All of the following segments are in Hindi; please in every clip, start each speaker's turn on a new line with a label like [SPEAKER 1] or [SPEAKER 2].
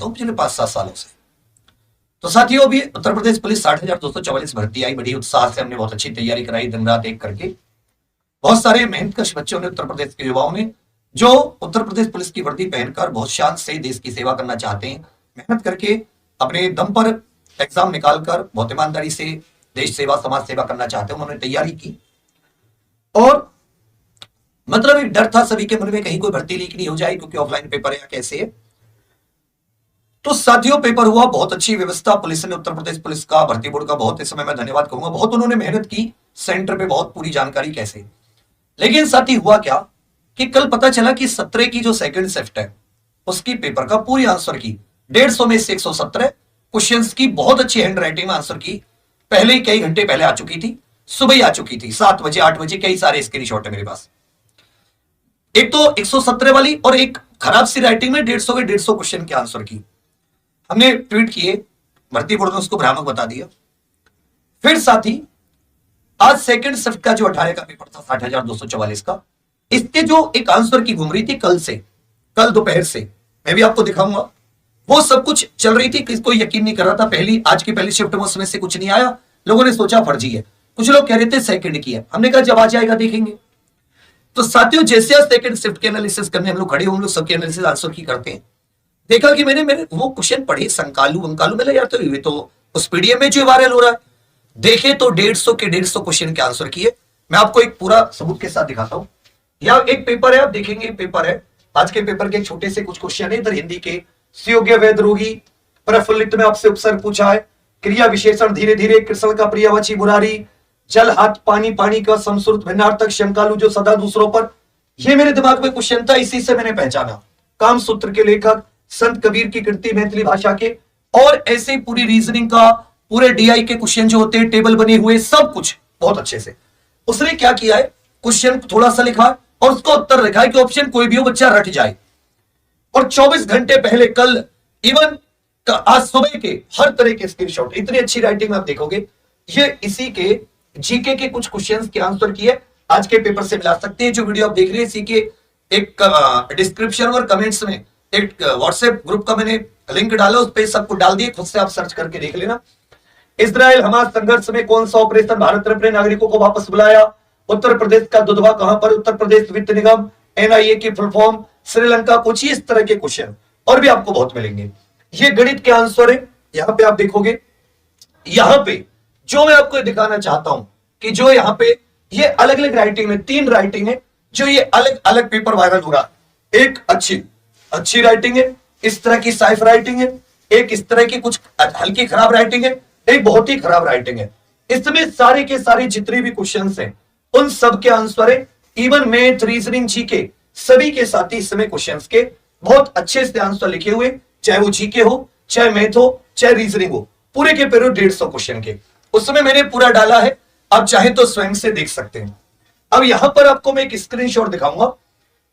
[SPEAKER 1] हूं पिछले 5-7 सालों से। तो साथियों, अभी उत्तर प्रदेश पुलिस 60,244 भर्ती आई, बड़ी उत्साह से हमने बहुत अच्छी तैयारी कराई, दिन रात एक करके। बहुत सारे मेहनतकश बच्चों ने, उत्तर प्रदेश के युवाओं ने, जो उत्तर प्रदेश पुलिस की वर्दी पहनकर बहुत शान से देश की सेवा करना चाहते हैं, मेहनत करके अपने दम पर एग्जाम निकालकर बहुत ईमानदारी से देश सेवा समाज सेवा करना चाहते हैं, उन्होंने तैयारी की। और मतलब एक डर था सभी के मन में, कहीं कोई भर्ती लीक नहीं हो जाए, क्योंकि ऑफलाइन पेपर है या कैसे है। तो साथियों, पेपर हुआ, बहुत अच्छी व्यवस्था पुलिस ने, उत्तर प्रदेश पुलिस का, भर्ती बोर्ड का बहुत इस समय मैं धन्यवाद कहूंगा, बहुत उन्होंने मेहनत की, सेंटर पे बहुत पूरी जानकारी कैसे। लेकिन साथी हुआ क्या कि कल पता चला कि 17 की जो सेकंड शिफ्ट है उसकी पेपर का पूरी आंसर की 150 में से 117 क्वेश्चंस की बहुत अच्छी हैंड राइटिंग में आंसर की पहले ही कई घंटे पहले आ चुकी थी, सुबह ही आ चुकी थी, 7 बजे 8 बजे, कई सारे स्क्रीनशॉट है मेरे पास। एक तो 117 वाली और एक खराब सी राइटिंग में 150 के 150 क्वेश्चन के आंसर की। हमने ट्वीट किए, भर्ती बोर्ड ने उसको भ्रामक बता दिया। फिर साथी आज सेकंड शिफ्ट का जो 18 का पेपर था 60,244 का, इसके जो एक आंसर की घूम रही थी कल दोपहर से, मैं भी आपको दिखाऊंगा, वो सब कुछ चल रही थी, कोई यकीन नहीं कर रहा था। आज की पहली शिफ्ट में उसमें से कुछ नहीं आया, लोगों ने सोचा फर्जी है, कुछ लोग कह रहे थे सेकंड की है, हमने कहा जब आ जाएगा देखेंगे। तो साथियों, जैसे आज सेकंड शिफ्ट के एनालिसिस करने हम लोग खड़े, हम लोग सबके एनालिसिस आंसर की करते हैं, देखा कि मैंने वो क्वेश्चन पढ़े, संकालू वंकालू, मैंने यार तो ये तो उस पीडीएफ में जो वायरल हो रहा है, देखे तो 150 के 150 क्वेश्चन के आंसर किए। मैं आपको एक पूरा सबूत के साथ दिखाता हूं। यह एक पेपर है, आप देखेंगे पेपर है, आज के पेपर के छोटे से कुछ क्वेश्चन है। इधर हिंदी के सुयोग्य वैध रोगी प्रफुल्लित में आपसे उपसर्ग पूछा है, क्रिया विशेषण धीरे धीरे, कृष्ण का प्रियवची मुरारी, जल हाथ पानी, पानी का समश्रुत भिन्नार्थक, शंकालू जो सदा दूसरों पर। यह मेरे दिमाग में क्वेश्चन था, इसी से मैंने पहचाना काम सूत्र के लेखक संत कबीर की कृति मैथिली भाषा के, और ऐसे पूरी रीजनिंग का, पूरे डीआई के क्वेश्चन जो होते हैं, टेबल बने हुए, सब कुछ बहुत अच्छे से। उसने क्या किया है, क्वेश्चन थोड़ा सा लिखा और उसका उत्तर लिखा है कि ऑप्शन कोई भी हो, बच्चा रट जाए। और 24 घंटे पहले कल इवन आज सुबह के हर तरह के स्क्रीनशॉट, इतनी अच्छी राइटिंग में आप देखोगे, ये इसी के जीके के कुछ क्वेश्चंस के आंसर किए, आज के पेपर से मिला सकते हैं। जो वीडियो आप देख रहे हैं इसी के एक डिस्क्रिप्शन और कमेंट्स में एक व्हाट्सएप ग्रुप का मैंने लिंक डाला, उस पर सबको डाल दिए, खुद से आप सर्च करके देख लेना। इजराइल हमास संघर्ष में कौन सा ऑपरेशन भारत ने अपने नागरिकों को वापस बुलाया? उत्तर प्रदेश का दुधवा कहां पर? उत्तर प्रदेश वित्त निगम, एनआईए की फुल फॉर्म, श्रीलंका कुछ, इस तरह के क्वेश्चन और भी आपको बहुत मिलेंगे। ये गणित के आंसर है, यहां पे आप देखोगे। यहां पे जो मैं आपको दिखाना चाहता हूं कि जो यहां पे ये अलग अलग राइटिंग में 3 राइटिंग है, जो ये अलग अलग पेपर वायरल हो रहा है। एक अच्छी राइटिंग है, इस तरह की साइफ राइटिंग है, एक इस तरह की कुछ हल्की खराब राइटिंग है, एक बहुत ही खराब राइटिंग है। इसमें सारे के सारे जितने भी क्वेश्चंस हैं उन सब के आंसर है। इवन मैथ, रीजनिंग, जीके, सभी के साथ ही इस समय क्वेश्चंस के बहुत अच्छे से आंसर लिखे हुए, चाहे वो जीके हो, चाहे मैथ हो, चाहे रीजनिंग हो, पूरे के पूरे 150 क्वेश्चन के उसमें मैंने पूरा डाला है। आप चाहे तो स्वयं से देख सकते हैं। अब यहां पर आपको मैं एक स्क्रीनशॉट दिखाऊंगा,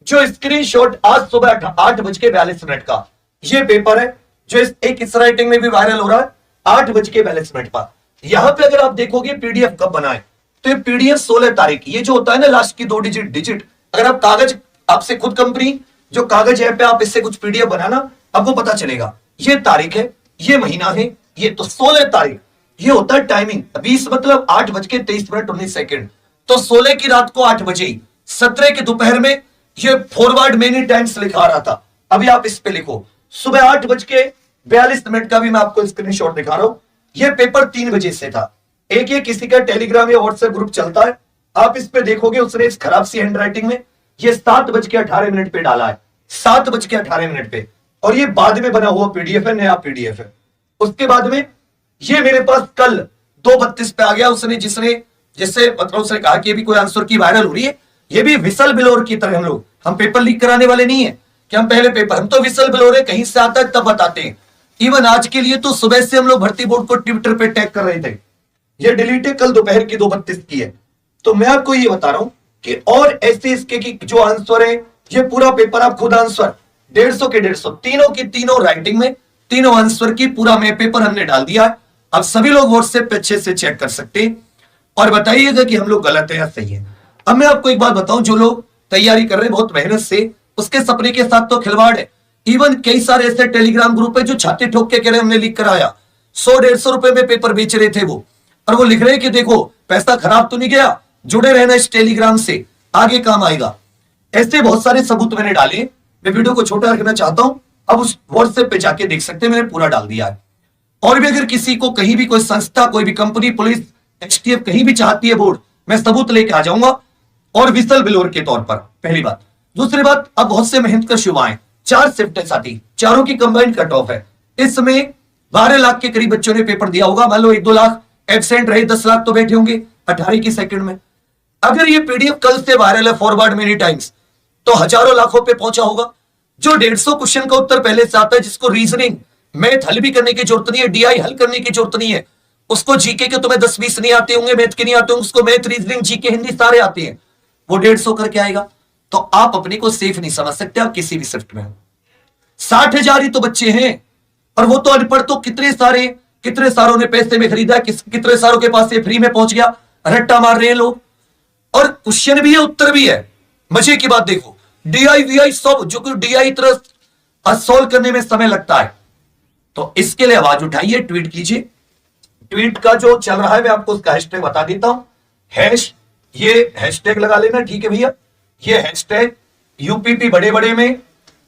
[SPEAKER 1] जो स्क्रीनशॉट आज सुबह 8:42 का ये पेपर है, जो इस राइटिंग में भी वायरल हो रहा है 8:42 पर। यहां पे अगर आप देखोगे पीडीएफ कब बनाए, तो ये पीडीएफ 16 तारीख, ये जो होता है ना लास्ट की 2 डिजिट, अगर आप कागज, आपसे खुद कंपनी जो कागज ऐप पे आप इससे कुछ पीडीएफ बनाना, आपको पता चलेगा ये तारीख है, ये महीना है, ये तो 16 तारीख, ये होता है टाइमिंग 20 मतलब 8:23:19। तो 16 की रात को 8 बजे, 17 के दोपहर में ये फॉरवर्ड मेनी टाइम्स लिखा रहा था। अभी आप इस पे लिखो, सुबह 8:42 का भी मैं आपको स्क्रीनशॉट दिखा रहा हूं। ये पेपर 3 बजे से था। एक किसी का टेलीग्राम या व्हाट्सएप ग्रुप चलता है, आप इस पे देखोगे उसने इस खराब सी हैंड राइटिंग में ये 7:18 पे डाला है, 7:18 पे, और ये बाद में बना हुआ पीडीएफ है, नया पीडीएफ है। उसके बाद में ये मेरे पास कल 2:32 पे आ गया। जिससे मतलब उसने कहा कि ये भी कोई आंसर की वायरल हो रही है, ये भी विसल बिलोर की तरह। हम पेपर लीक कराने वाले नहीं है कि हम पहले पेपर, हम तो विसल बिलोर है, कहीं से आता है तब बताते हैं। इवन आज के लिए तो सुबह से हम लोग भर्ती बोर्ड को ट्विटर पे टैग कर रहे थे, ये डिलीट है, कल दोपहर की 2:32 की है। तो मैं आपको ये बता रहा हूं कि और ऐसे इसके की जो आंसर है, ये पूरा पेपर आप खुद आंसर 150 के 150 तीनों की तीनों राइटिंग में, तीनों आंसर की पूरा मैं पेपर हमने डाल दिया है। अब सभी लोग व्हाट्सएप पे अच्छे से चेक कर सकते हैं और बताइएगा कि हम लोग गलत है या सही है। अब मैं आपको एक बात बताऊं, जो लोग तैयारी कर रहे हैं बहुत मेहनत से, उसके सपने के साथ तो खिलवाड़ है। इवन कई सारे ऐसे टेलीग्राम ग्रुप है जो छाती ठोक के कह रहे हमने लीक कराया, 100-150 रुपए में पेपर बेच रहे थे वो, और वो लिख रहे हैं कि देखो पैसा खराब तो नहीं गया, जुड़े रहना इस टेलीग्राम से, आगे काम आएगा। ऐसे बहुत सारे सबूत मैंने डाले। मैं वीडियो को छोटा रखना चाहता हूं, अब उस व्हाट्सएप पे जाके देख सकते हैं, मैंने पूरा डाल दिया है। और भी अगर किसी को कहीं भी कोई संस्था, कोई भी कंपनी, पुलिस, एचटीएफ कहीं भी चाहती है बोर्ड, मैं सबूत लेके आ जाऊंगा, और विसल ब्लोअर के तौर पर, पहली बात। दूसरी बात, अब बहुत से मेहनतकश युवा हैं, 4 शिफ्ट है साथी, चारों की कंबाइंड कट ऑफ है। इस समय 12 लाख के करीब बच्चों ने पेपर दिया होगा, मान लो 1-2 लाख एब्सेंट रहे, 10 लाख तो बैठे होंगे 18 की सेकंड में। अगर ये पीडीएफ कल से वायरल है फॉरवर्ड मेनी टाइम्स, तो हजारों लाखों पे पहुंचा होगा। जो 150 क्वेश्चन का उत्तर पहले से आता है, जिसको रीजनिंग मैथ हल भी करने की जरूरत नहीं है, डीआई हल करने की जरूरत नहीं है, उसको जीके के तुम्हें 10-20 नहीं आते होंगे, मैथ के नहीं आते होंगे, उसको मैथ, रीजनिंग, जीके, हिंदी सारे आते हैं, वो 150 करके आएगा। तो आप अपने को सेफ नहीं समझ सकते, आप किसी भी शिफ्ट में हो। 60,000 ही तो बच्चे हैं, और वो तो अनपढ़ तो कितने सारों ने पैसे में खरीदा, कितने सारों के पास ये फ्री में पहुंच गया, रट्टा मार रहे हैं लोग। और क्वेश्चन भी है, उत्तर भी है। मजे की बात देखो, डीआई वीआई सब, जो कि डीआई तरह सॉल्व करने में समय लगता है। तो इसके लिए आवाज उठाइए, ट्वीट कीजिए। ट्वीट का जो चल रहा है मैं आपको उसका हैशटैग बता देता हूं, ये हैशटैग लगा लेना, ठीक है भैया। ये हैशटैग यूपीपी बड़े बड़े में,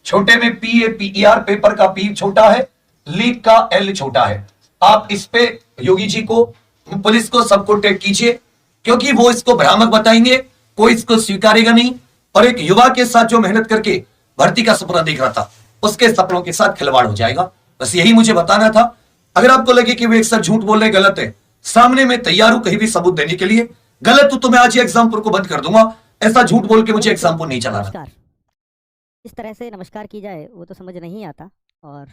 [SPEAKER 1] छोटे में PAPER, पेपर का P छोटा है, लीक का L छोटा है। आप इस पे योगी जी को, पुलिस को, सबको टैग कीजिए, क्योंकि वो इसको भ्रामक बताएंगे, कोई इसको स्वीकारेगा नहीं। और एक युवा के साथ जो मेहनत करके भर्ती का सपना देख रहा था, उसके सपनों के साथ खिलवाड़ हो जाएगा। बस यही मुझे बताना था। अगर आपको लगे कि वो एक सर झूठ बोल रहे, गलत है, सामने में तैयार हूं कहीं भी सबूत देने के लिए। गलत हो तो मैं आज ही एग्जाम्पल को बंद कर दूंगा, ऐसा झूठ बोल के मुझे एग्जाम्पल नहीं चलाना।
[SPEAKER 2] नमस्कार। इस तरह से नमस्कार की जाए वो तो समझ नहीं आता, और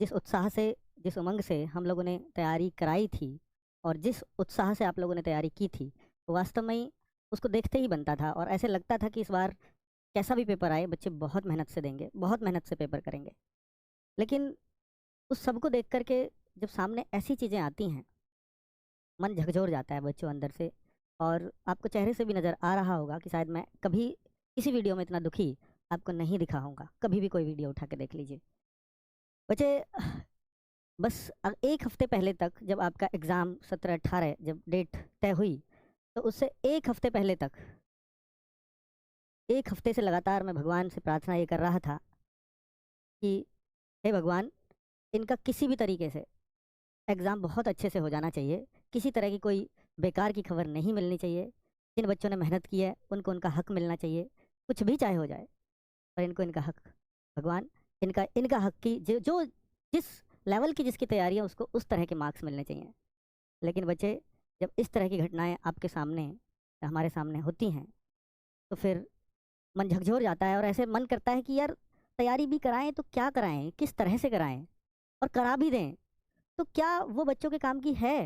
[SPEAKER 2] जिस उत्साह से, जिस उमंग से हम लोगों ने तैयारी कराई थी, और जिस उत्साह से आप लोगों ने तैयारी की थी, वो वास्तव में ही उसको देखते ही बनता था। और ऐसे लगता था कि इस बार कैसा भी पेपर आए, बच्चे बहुत मेहनत से देंगे, बहुत मेहनत से पेपर करेंगे। लेकिन उस सबको देख करके जब सामने ऐसी चीज़ें आती हैं, मन झकझोर जाता है बच्चों अंदर से। और आपको चेहरे से भी नज़र आ रहा होगा कि शायद मैं कभी किसी वीडियो में इतना दुखी आपको नहीं दिखा होगा। कभी भी कोई वीडियो उठा के देख लीजिए बच्चे। बस एक हफ्ते पहले तक, जब आपका एग्ज़ाम 17-18 जब डेट तय हुई, तो उससे एक हफ्ते पहले तक, एक हफ्ते से लगातार मैं भगवान से प्रार्थना ये कर रहा था कि हे भगवान, इनका किसी भी तरीके से एग्ज़ाम बहुत अच्छे से हो जाना चाहिए, किसी तरह की कोई बेकार की खबर नहीं मिलनी चाहिए। जिन बच्चों ने मेहनत की है उनको उनका हक मिलना चाहिए, कुछ भी चाहे हो जाए, पर इनको इनका हक, भगवान इनका हक की जो जिस लेवल की जिसकी तैयारी है उसको उस तरह के मार्क्स मिलने चाहिए। लेकिन बच्चे, जब इस तरह की घटनाएं आपके सामने, हमारे सामने होती हैं, तो फिर मन झकझोर जाता है, और ऐसे मन करता है कि यार तैयारी भी कराएं तो क्या कराएं, किस तरह से कराएं, और करा भी दें तो क्या वो बच्चों के काम की है।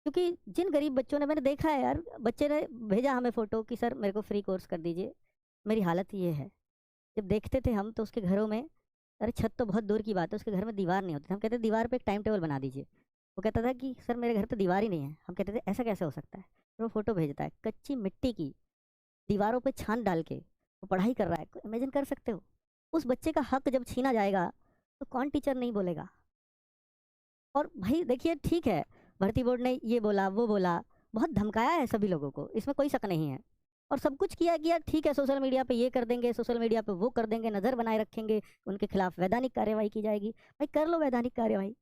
[SPEAKER 2] क्योंकि जिन गरीब बच्चों ने, मैंने देखा है यार, बच्चे ने भेजा हमें फ़ोटो कि सर मेरे को फ्री कोर्स कर दीजिए, मेरी हालत ये है। जब देखते थे हम तो उसके घरों में, अरे छत तो बहुत दूर की बात है, उसके घर में दीवार नहीं होती। हम कहते दीवार पे एक टाइम टेबल बना दीजिए। वो कहता था कि सर मेरे घर पे दीवार ही नहीं है। हम कहते थे ऐसा कैसे हो सकता है। फिर वो फ़ोटो भेजता है, कच्ची मिट्टी की दीवारों पे छान डाल के वो पढ़ाई कर रहा है। इमेजिन कर सकते हो, उस बच्चे का हक जब छीना जाएगा तो कौन टीचर नहीं बोलेगा। और भाई देखिए, ठीक है, भर्ती बोर्ड ने ये बोला, वो बोला, बहुत धमकाया है सभी लोगों को, इसमें कोई शक नहीं है। और सब कुछ किया कि यार ठीक है, सोशल मीडिया पे ये कर देंगे, सोशल मीडिया पे वो कर देंगे, नज़र बनाए रखेंगे, उनके खिलाफ वैधानिक कार्यवाही की जाएगी। भाई कर लो वैधानिक कार्यवाही,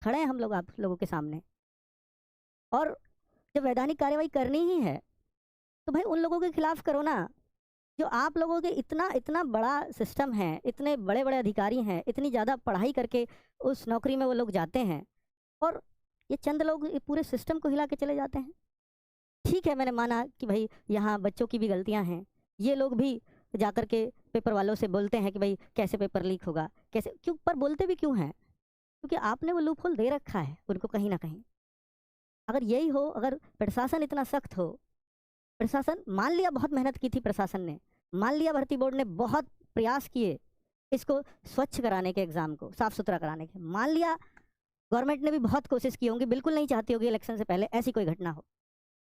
[SPEAKER 2] खड़े हैं हम लोग आप लोगों के सामने। और जब वैधानिक कार्यवाही करनी ही है तो भाई उन लोगों के खिलाफ करो ना, जो आप लोगों के इतना इतना बड़ा सिस्टम है, इतने बड़े बड़े अधिकारी हैं, इतनी ज़्यादा पढ़ाई करके उस नौकरी में वो लोग जाते हैं, और ये चंद लोग ये पूरे सिस्टम को हिला के चले जाते हैं। ठीक है, मैंने माना कि भाई यहाँ बच्चों की भी गलतियाँ हैं, ये लोग भी जाकर के पेपर वालों से बोलते हैं कि भाई कैसे पेपर लीक होगा, कैसे, क्यों, पर बोलते भी क्यों हैं, क्योंकि आपने वो लूप होल दे रखा है उनको कहीं ना कहीं। अगर यही हो, अगर प्रशासन इतना सख्त हो, प्रशासन मान लिया बहुत मेहनत की थी प्रशासन ने, मान लिया भर्ती बोर्ड ने बहुत प्रयास किए इसको स्वच्छ कराने के, एग्ज़ाम को साफ़ सुथरा कराने के, मान लिया गवर्नमेंट ने भी बहुत कोशिश की होंगी, बिल्कुल नहीं चाहती होगी इलेक्शन से पहले ऐसी कोई घटना हो,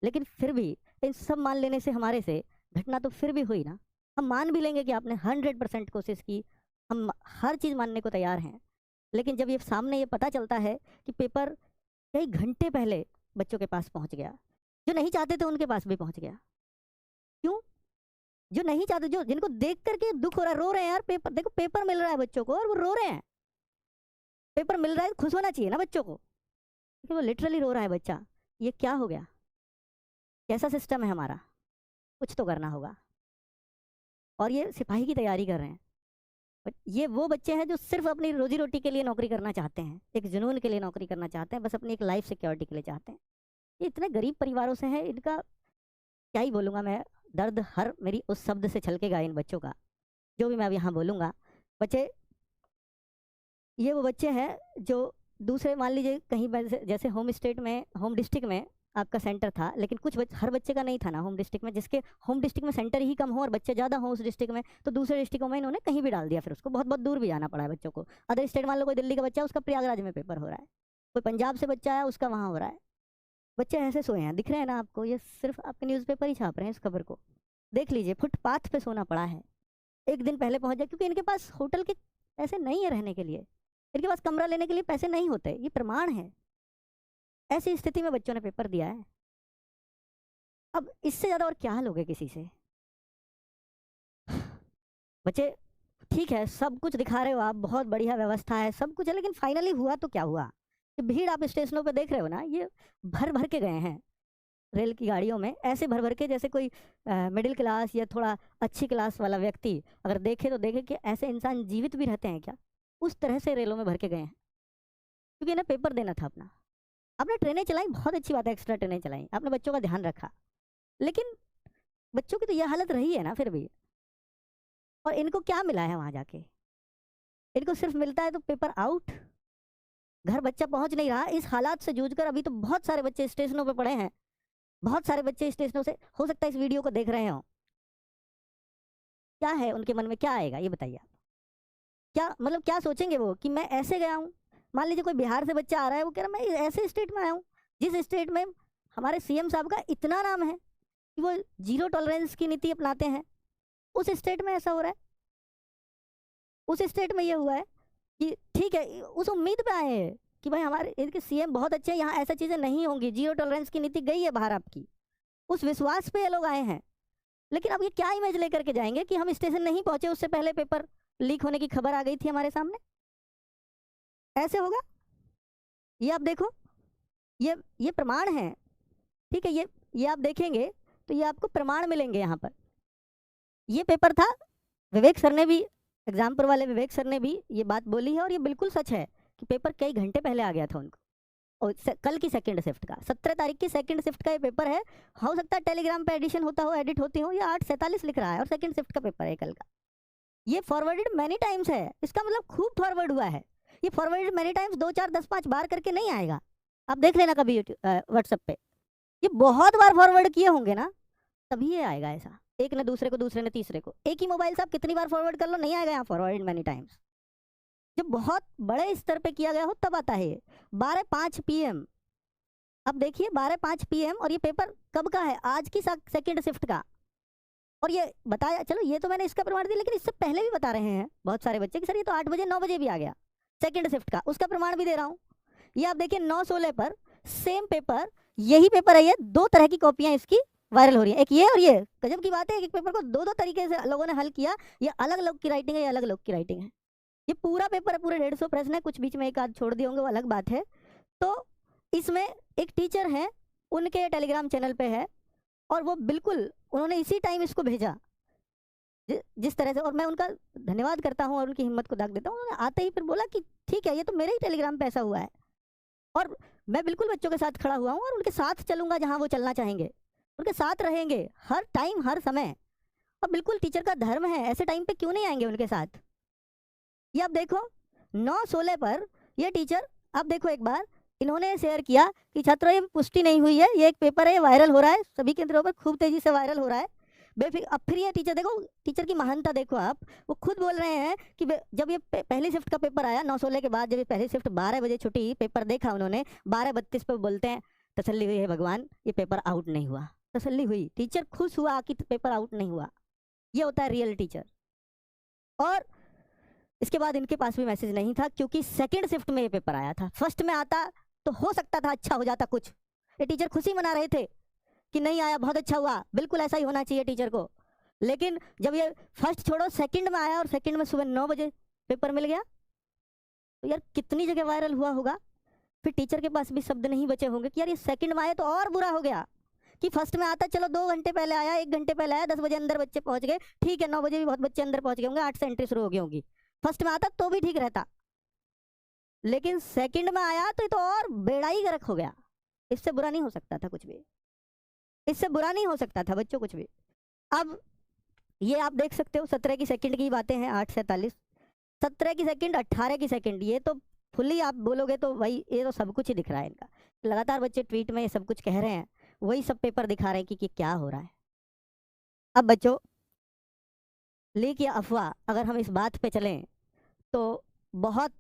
[SPEAKER 2] लेकिन फिर भी इन सब मान लेने से हमारे से घटना तो फिर भी हुई ना। हम मान भी लेंगे कि आपने 100% कोशिश की, हम हर चीज़ मानने को तैयार हैं, लेकिन जब ये सामने ये पता चलता है कि पेपर कई घंटे पहले बच्चों के पास पहुंच गया, जो नहीं चाहते थे उनके पास भी पहुंच गया। क्यों? जो नहीं चाहते, जो जिनको देख करके दुख हो रहा है, रो रहे हैं यार, पेपर देखो, पेपर मिल रहा है बच्चों को और वो रो रहे हैं। पेपर मिल रहा है, खुश होना चाहिए ना बच्चों को, लेकिन वो लिटरली रो रहा है बच्चा। ये क्या हो गया? कैसा सिस्टम है हमारा? कुछ तो करना होगा। और ये सिपाही की तैयारी कर रहे हैं। ये वो बच्चे हैं जो सिर्फ अपनी रोजी रोटी के लिए नौकरी करना चाहते हैं, एक जुनून के लिए नौकरी करना चाहते हैं, बस अपनी एक लाइफ सिक्योरिटी के लिए चाहते हैं। ये इतने गरीब परिवारों से हैं, इनका क्या ही बोलूँगा मैं, दर्द हर मेरी उस शब्द से छलकेगा इन बच्चों का, जो भी मैं अब यहाँ बोलूँगा। बच्चे, ये वो बच्चे हैं जो दूसरे, मान लीजिए कहीं जैसे होम स्टेट में, होम डिस्ट्रिक्ट में आपका सेंटर था, लेकिन हर बच्चे का नहीं था ना होम डिस्ट्रिक्ट में। जिसके होम डिस्ट्रिक्ट में सेंटर ही कम हो और बच्चे ज़्यादा हो उस डिस्ट्रिक्ट में, तो दूसरे डिस्ट्रिक्टों में इन्होंने कहीं भी डाल दिया, फिर उसको बहुत बहुत दूर भी जाना पड़ा है बच्चों को। अदर स्टेट, मान लो कोई दिल्ली का बच्चा, उसका प्रयागराज में पेपर हो रहा है, कोई पंजाब से बच्चा है, उसका वहाँ हो रहा है। बच्चे ऐसे सोए हैं, दिख रहे हैं ना आपको, ये सिर्फ आपके न्यूज़पेपर ही छाप रहे हैं इस खबर को। देख लीजिए, फुटपाथ पे सोना पड़ा है, एक दिन पहले पहुंच जाए, क्योंकि इनके पास होटल के पैसे नहीं है रहने के लिए, इनके पास कमरा लेने के लिए पैसे नहीं होते, ये प्रमाण है। ऐसी स्थिति में बच्चों ने पेपर दिया है। अब इससे ज़्यादा और क्या लोगे किसी से? बच्चे, ठीक है, सब कुछ दिखा रहे हो आप, बहुत बढ़िया व्यवस्था है, सब कुछ है, लेकिन फाइनली हुआ तो क्या हुआ? ये भीड़ आप स्टेशनों पे देख रहे हो ना, ये भर भर के गए हैं रेल की गाड़ियों में, ऐसे भर भर के जैसे कोई मिडिल क्लास या थोड़ा अच्छी क्लास वाला व्यक्ति अगर देखे तो देखे कि ऐसे इंसान जीवित भी रहते हैं क्या, उस तरह से रेलों में भर के गए हैं, क्योंकि इन्हें पेपर देना था अपना। आपने ट्रेनें चलाई, बहुत अच्छी बात है, एक्स्ट्रा ट्रेनें चलाई, आपने बच्चों का ध्यान रखा, लेकिन बच्चों की तो यह हालत रही है ना फिर भी। और इनको क्या मिला है वहाँ जाके? इनको सिर्फ मिलता है तो पेपर आउट, घर बच्चा पहुँच नहीं रहा। इस हालात से जूझकर अभी तो बहुत सारे बच्चे स्टेशनों पर पड़े हैं, बहुत सारे बच्चे स्टेशनों से, हो सकता है इस वीडियो को देख रहे हो। क्या है उनके मन में, क्या आएगा ये बताइए आप? क्या मतलब, क्या सोचेंगे वो कि मैं ऐसे गया हूँ? मान लीजिए कोई बिहार से बच्चा आ रहा है, वो कह रहा है मैं ऐसे स्टेट में आया हूँ जिस स्टेट में हमारे सीएम साहब का इतना नाम है कि वो जीरो टॉलरेंस की नीति अपनाते हैं, उस स्टेट में ऐसा हो रहा है, उस स्टेट में ये हुआ है कि ठीक है, उस उम्मीद पे आए हैं कि भाई हमारे इनके सीएम बहुत अच्छे हैं, यहाँ ऐसा चीज़ें नहीं होंगी, जीरो टॉलरेंस की नीति गई है बाहर आपकी, उस विश्वास पे ये लोग आए हैं। लेकिन अब ये क्या इमेज लेकर के जाएंगे कि हम स्टेशन नहीं पहुंचे, उससे पहले पेपर लीक होने की खबर आ गई थी हमारे सामने? ऐसे होगा? ये आप देखो, ये प्रमाण है, ठीक है, ये आप देखेंगे तो ये आपको प्रमाण मिलेंगे यहाँ पर। ये पेपर था, विवेक सर ने भी, एग्जाम्पल वाले विवेक सर ने भी ये बात बोली है, और ये बिल्कुल सच है कि पेपर कई घंटे पहले आ गया था उनको। और कल की सेकंड शिफ्ट का, 17 तारीख की सेकंड शिफ्ट का ये पेपर है। हो सकता है टेलीग्राम पे एडिशन होता हो, एडिट होती हो, ये 8:47 लिख रहा है और सेकंड शिफ्ट का पेपर है कल का। ये फॉरवर्डेड मैनी टाइम्स है, इसका मतलब खूब फॉरवर्ड हुआ है। ये फॉरवर्डेड मैनी टाइम्स 2 4 10 5 बार करके नहीं आएगा, आप देख लेना कभी व्हाट्सएप पे, ये बहुत बार फॉरवर्ड किए होंगे ना, तभी ये आएगा ऐसा। एक ने दूसरे को, दूसरे ने तीसरे को, एक ही मोबाइल से आप कितनी बार फॉरवर्ड कर लो, नहीं आएगा यहाँ फॉरवर्डेड मैनी टाइम्स। जब बहुत बड़े स्तर पे किया गया हो तब आता है ये। 12:05 PM, अब देखिए 12:05 PM, और ये पेपर कब का है? आज की सेकंड शिफ्ट का। और ये बताया, चलो ये तो मैंने इसका प्रमाण दिया, लेकिन इससे पहले भी बता रहे हैं बहुत सारे बच्चे कि सर ये तो 8 बजे 9 बजे भी आ गया सेकंड शिफ्ट का, उसका प्रमाण भी दे रहा हूँ। ये आप देखिए 9/16 पर सेम पेपर, यही पेपर है ये, 2 तरह की कॉपियां इसकी वायरल हो रही है, एक ये और ये। गजब की बात है, एक पेपर को 2 तरीके से लोगों ने हल किया। ये अलग लोग की राइटिंग है, ये अलग लोग की राइटिंग है। ये पूरा पेपर पूरे 150 प्रश्न है, कुछ बीच में एक आध छोड़ दिए होंगे वो अलग बात है। तो इसमें एक टीचर है, उनके टेलीग्राम चैनल पे है, और वो बिल्कुल उन्होंने इसी टाइम इसको भेजा जिस तरह से, और मैं उनका धन्यवाद करता हूँ और उनकी हिम्मत को दाग देता हूँ। उन्होंने आते ही फिर बोला कि ठीक है, ये तो मेरे ही टेलीग्राम पे ऐसा हुआ है, और मैं बिल्कुल बच्चों के साथ खड़ा हुआ हूँ और उनके साथ चलूंगा जहाँ वो चलना चाहेंगे, उनके साथ रहेंगे हर टाइम हर समय। और बिल्कुल टीचर का धर्म है, ऐसे टाइम पे क्यों नहीं आएंगे उनके साथ। ये आप देखो 9/16 पर ये टीचर, आप देखो एक बार, इन्होंने शेयर किया कि छात्रों ये पुष्टि नहीं हुई है, ये एक पेपर है, ये वायरल हो रहा है, सभी केंद्रों पर खूब तेजी से वायरल हो रहा है, बेफिक्र। अब फिर ये टीचर देखो, टीचर की महानता देखो आप, वो खुद बोल रहे हैं कि जब ये पहली शिफ्ट का पेपर आया 9/16 के बाद, जब ये पहली शिफ्ट 12 बजे छुट्टी, पेपर देखा उन्होंने 12:32 पर, बोलते हैं तसल्ली हुई है भगवान, ये पेपर आउट नहीं हुआ। तसल्ली हुई, टीचर खुश हुआ कि पेपर आउट नहीं हुआ। ये होता है रियल टीचर। और इसके बाद इनके पास भी मैसेज नहीं था, क्योंकि सेकंड शिफ्ट में ये पेपर आया था। फर्स्ट में आता तो हो सकता था अच्छा हो जाता कुछ, ये टीचर खुशी मना रहे थे कि नहीं आया बहुत अच्छा हुआ, बिल्कुल ऐसा ही होना चाहिए टीचर को। लेकिन जब ये फर्स्ट छोड़ो सेकंड में आया और सेकंड में सुबह 9 बजे पेपर मिल गया, तो यार कितनी जगह वायरल हुआ होगा। फिर टीचर के पास भी शब्द नहीं बचे होंगे कि यार ये सेकंड में आया तो और बुरा हो गया, कि फर्स्ट में आता चलो 2 घंटे पहले आया, 1 घंटे पहले आया, 10 बजे अंदर बच्चे पहुंच गए, ठीक है 9 बजे भी बहुत बच्चे अंदर पहुंच गए होंगे, 8 से एंट्री शुरू हो गई होगी। फर्स्ट में आता तो भी ठीक रहता, लेकिन सेकंड में आया तो ये तो और बेड़ा ही गर्क हो गया। इससे बुरा नहीं हो सकता था कुछ भी, इससे बुरा नहीं हो सकता था बच्चों कुछ भी। अब ये आप देख सकते हो 17 की सेकंड की बातें हैं, 8:47, 17 की सेकंड, 18 की सेकंड, ये तो फुल्ली आप बोलोगे तो भाई ये तो सब कुछ ही दिख रहा है इनका। लगातार बच्चे ट्वीट में ये सब कुछ कह रहे हैं, वही सब पेपर दिखा रहे हैं कि क्या हो रहा है। अब बच्चों लीक या अफवाह, अगर हम इस बात पे चलें तो बहुत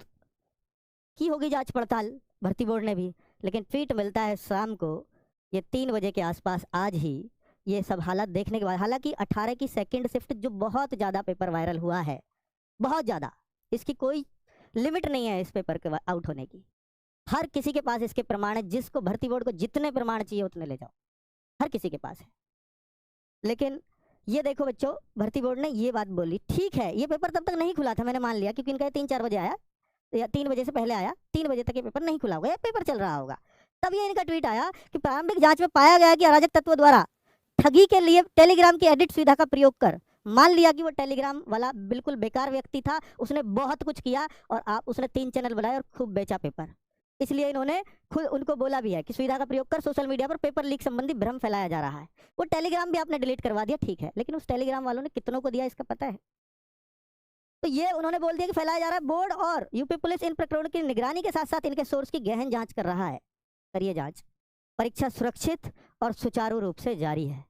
[SPEAKER 2] की होगी जांच पड़ताल भर्ती बोर्ड ने भी, लेकिन ट्वीट मिलता है शाम को ये 3 बजे के आसपास आज ही, ये सब हालत देखने के बाद। हालांकि 18 की सेकंड शिफ्ट जो बहुत ज़्यादा पेपर वायरल हुआ है, बहुत ज़्यादा, इसकी कोई लिमिट नहीं है इस पेपर के आउट होने की। हर किसी के पास इसके प्रमाण है, जिसको भर्ती बोर्ड को जितने प्रमाण चाहिए उतने ले जाओ, हर किसी के पास है। लेकिन ये देखो बच्चों, भर्ती बोर्ड ने ये बात बोली, ठीक है ये पेपर तब तक नहीं खुला था, मैंने मान लिया, क्योंकि इनका 3-4 बजे आया या 3 बजे से पहले आया, 3 बजे तक ये पेपर नहीं खुला होगा, ये पेपर चल रहा होगा। तब ये इनका ट्वीट आया कि प्रारंभिक जांच में पाया गया कि अराजक तत्वों द्वारा ठगी के लिए टेलीग्राम की एडिट सुविधा का प्रयोग कर, मान लिया कि वो टेलीग्राम वाला बिल्कुल बेकार व्यक्ति था, उसने बहुत कुछ किया और उसने 3 चैनल बनाए और खूब बेचा पेपर, इसलिए इन्होंने खुद उनको बोला भी है कि सुविधा का प्रयोग कर सोशल मीडिया पर पेपर लीक संबंधी भ्रम फैलाया जा रहा है। वो टेलीग्राम भी आपने डिलीट करवा दिया, ठीक है, लेकिन उस टेलीग्राम वालों ने कितनों को दिया इसका पता है? तो ये उन्होंने बोल दिया कि फैलाया जा रहा है। बोर्ड और यूपी पुलिस इन प्रकरणों की निगरानी के साथ साथ इनके सोर्स की गहन जांच कर रहा है। करिए जांच, परीक्षा सुरक्षित और सुचारू रूप से जारी है।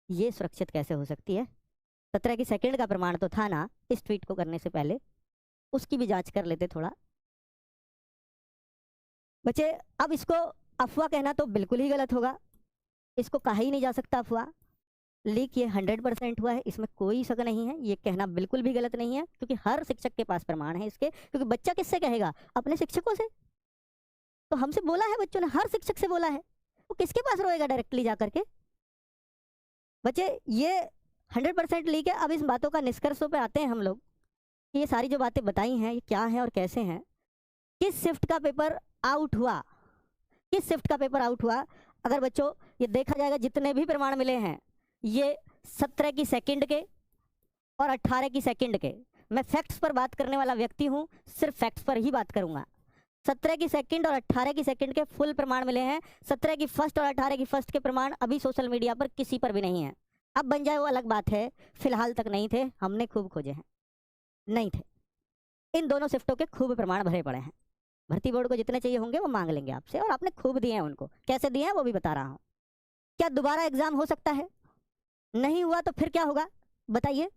[SPEAKER 2] ये सुरक्षित कैसे हो सकती है? 17 की सेकंड का प्रमाण तो था ना इस ट्वीट को करने से पहले, उसकी भी जांच कर लेते थोड़ा। बच्चे अब इसको अफवाह कहना तो बिल्कुल ही गलत होगा, इसको कहा ही नहीं जा सकता अफवाह। लीक ये 100% हुआ है, इसमें कोई शक नहीं है, ये कहना बिल्कुल भी गलत नहीं है, क्योंकि हर शिक्षक के पास प्रमाण है इसके। क्योंकि बच्चा किससे कहेगा? अपने शिक्षकों से। तो हमसे बोला है बच्चों ने, हर शिक्षक से बोला है, वो किसके पास रोएगा डायरेक्टली जा करके? बच्चे ये 100% लीक है। अब इस बातों का निष्कर्षों पे आते हैं हम लोग कि ये सारी जो बातें बताई हैं ये क्या है और कैसे हैं। किस शिफ्ट का पेपर आउट हुआ, किस शिफ्ट का पेपर आउट हुआ? अगर बच्चों ये देखा जाएगा जितने भी प्रमाण मिले हैं ये 17 की सेकंड के और 18 की सेकंड के। मैं फैक्ट्स पर बात करने वाला व्यक्ति हूँ, सिर्फ फैक्ट्स पर ही बात करूंगा। 17 की सेकंड और 18 की सेकंड के फुल प्रमाण मिले हैं। 17 की फर्स्ट और 18 की फर्स्ट के प्रमाण अभी सोशल मीडिया पर किसी पर भी नहीं है। अब बन जाए वो अलग बात है, फिलहाल तक नहीं थे, हमने खूब खोजे हैं, नहीं थे। इन दोनों शिफ्टों के खूब प्रमाण भरे पड़े हैं। भर्ती बोर्ड को जितने चाहिए होंगे वो मांग लेंगे आपसे, और आपने खूब दिए हैं उनको। कैसे दिए हैं वो भी बता रहा हूँ। क्या दोबारा एग्जाम हो सकता है? नहीं हुआ तो फिर क्या होगा बताइए?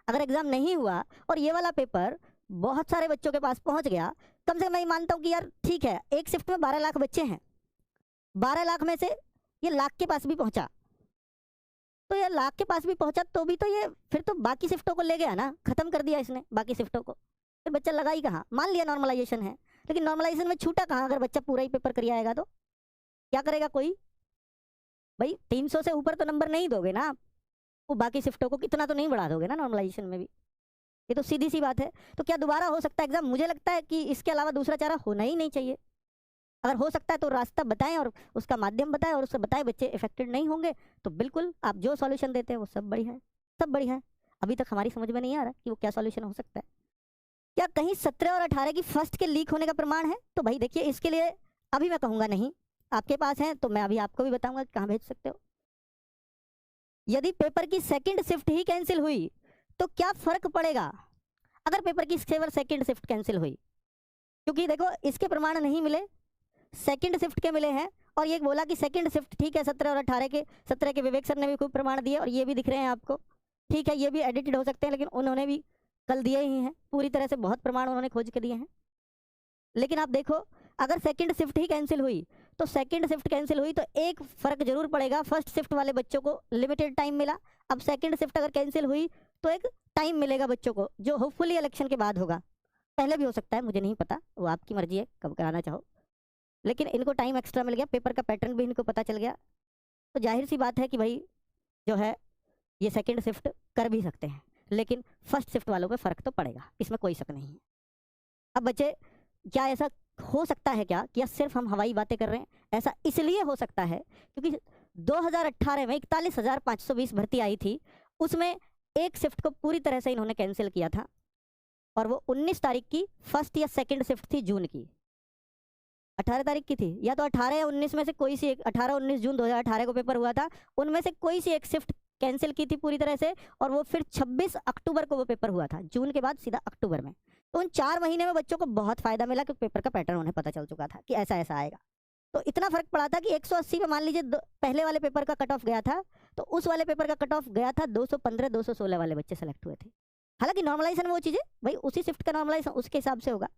[SPEAKER 2] अगर एग्जाम नहीं हुआ और ये वाला पेपर बहुत सारे बच्चों के पास पहुंच गया, कम से कम मैं मानता हूँ कि यार ठीक है, एक शिफ्ट में 12 लाख बच्चे हैं, 12 लाख में से ये लाख के पास भी पहुंचा, तो यार लाख के पास भी पहुंचा तो भी तो ये फिर तो बाकी शिफ्टों को ले गया ना, खत्म कर दिया इसने बाकी शिफ्टों को। फिर बच्चा लगा ही कहाँ? मान लिया नॉर्मलाइजेशन है, लेकिन नॉर्मलाइजेशन में छूटा कहाँ? अगर बच्चा पूरा ही पेपर कर आएगा तो क्या करेगा कोई? भाई 300 से ऊपर तो नंबर नहीं दोगे ना आप, वो बाकी शिफ्टों को कितना तो नहीं बढ़ा दोगे ना नॉर्मलाइजेशन में भी, ये तो सीधी सी बात है। तो क्या दोबारा हो सकता है एग्जाम? मुझे लगता है कि इसके अलावा दूसरा चारा होना ही नहीं चाहिए। अगर हो सकता है तो रास्ता बताएं और उसका माध्यम बताएं और उससे बताएं बच्चे इफेक्टेड नहीं होंगे तो बिल्कुल आप जो सॉल्यूशन देते हैं वो सब बढ़िया है, सब बढ़िया है। अभी तक हमारी समझ में नहीं आ रहा कि वो क्या सॉल्यूशन हो सकता है। क्या कहीं 17 और 18 की फर्स्ट के लीक होने का प्रमाण है? तो भाई देखिए, इसके लिए अभी मैं कहूँगा नहीं, आपके पास है तो मैं अभी आपको भी बताऊंगा कि कहाँ भेज सकते हो। यदि पेपर की सेकंड शिफ्ट ही कैंसिल हुई तो क्या फर्क पड़ेगा अगर पेपर की केवल सेकंड शिफ्ट कैंसिल हुई? क्योंकि देखो इसके प्रमाण नहीं मिले, सेकंड शिफ्ट के मिले हैं, और ये बोला कि सेकंड शिफ्ट ठीक है 17 और 18 के। 17 के विवेक सर ने भी खूब प्रमाण दिए और ये भी दिख रहे हैं आपको, ठीक है, ये भी एडिटेड हो सकते हैं, लेकिन उन्होंने भी कल दिए ही हैं पूरी तरह से, बहुत प्रमाण उन्होंने खोज के दिए हैं। लेकिन आप देखो अगर सेकंड शिफ्ट ही कैंसिल हुई तो सेकंड शिफ्ट कैंसिल हुई तो एक फर्क जरूर पड़ेगा, फर्स्ट शिफ्ट वाले बच्चों को लिमिटेड टाइम मिला, अब सेकंड शिफ्ट अगर कैंसिल हुई तो एक टाइम मिलेगा बच्चों को जो होपफुली इलेक्शन के बाद होगा। पहले भी हो सकता है, मुझे नहीं पता, वो आपकी मर्जी है कब कराना चाहो, लेकिन इनको टाइम एक्स्ट्रा मिल गया, पेपर का पैटर्न भी इनको पता चल गया, तो जाहिर सी बात है कि भाई जो है ये सेकंड शिफ्ट कर भी सकते हैं, लेकिन फर्स्ट शिफ्ट वालों पे फ़र्क तो पड़ेगा, इसमें कोई शक नहीं है। अब बच्चे, क्या ऐसा हो सकता है क्या कि या सिर्फ हम हवाई बातें कर रहे हैं? ऐसा इसलिए हो सकता है क्योंकि 2018 में 41,520 भर्ती आई थी, उसमें एक शिफ्ट को पूरी तरह से इन्होंने कैंसिल किया था, और वो 19 तारीख की फर्स्ट या सेकंड शिफ्ट थी जून की। 18 तारीख की थी, या तो 18 या 19 में से कोई सी एक, 18-19 जून 2018 को पेपर हुआ था, उनमें से कोई सी एक शिफ्ट कैंसिल की थी पूरी तरह से, और वो फिर 26 अक्टूबर को वो पेपर हुआ था, जून के बाद सीधा अक्टूबर में। तो उन 4 महीने में बच्चों को बहुत फायदा मिला क्योंकि पेपर का पैटर्न उन्हें पता चल चुका था कि ऐसा ऐसा आएगा। तो इतना फर्क पड़ा था कि 180 पे मान लीजिए पहले वाले पेपर का कट ऑफ गया था, तो उस वाले पेपर का कट ऑफ गया था 215-216 वाले बच्चे सेलेक्ट हुए थे। हालांकि नॉर्मलाइजेशन वो चीज़ें भाई उसी शिफ्ट का नॉर्मलाइजेशन उसके हिसाब से होगा,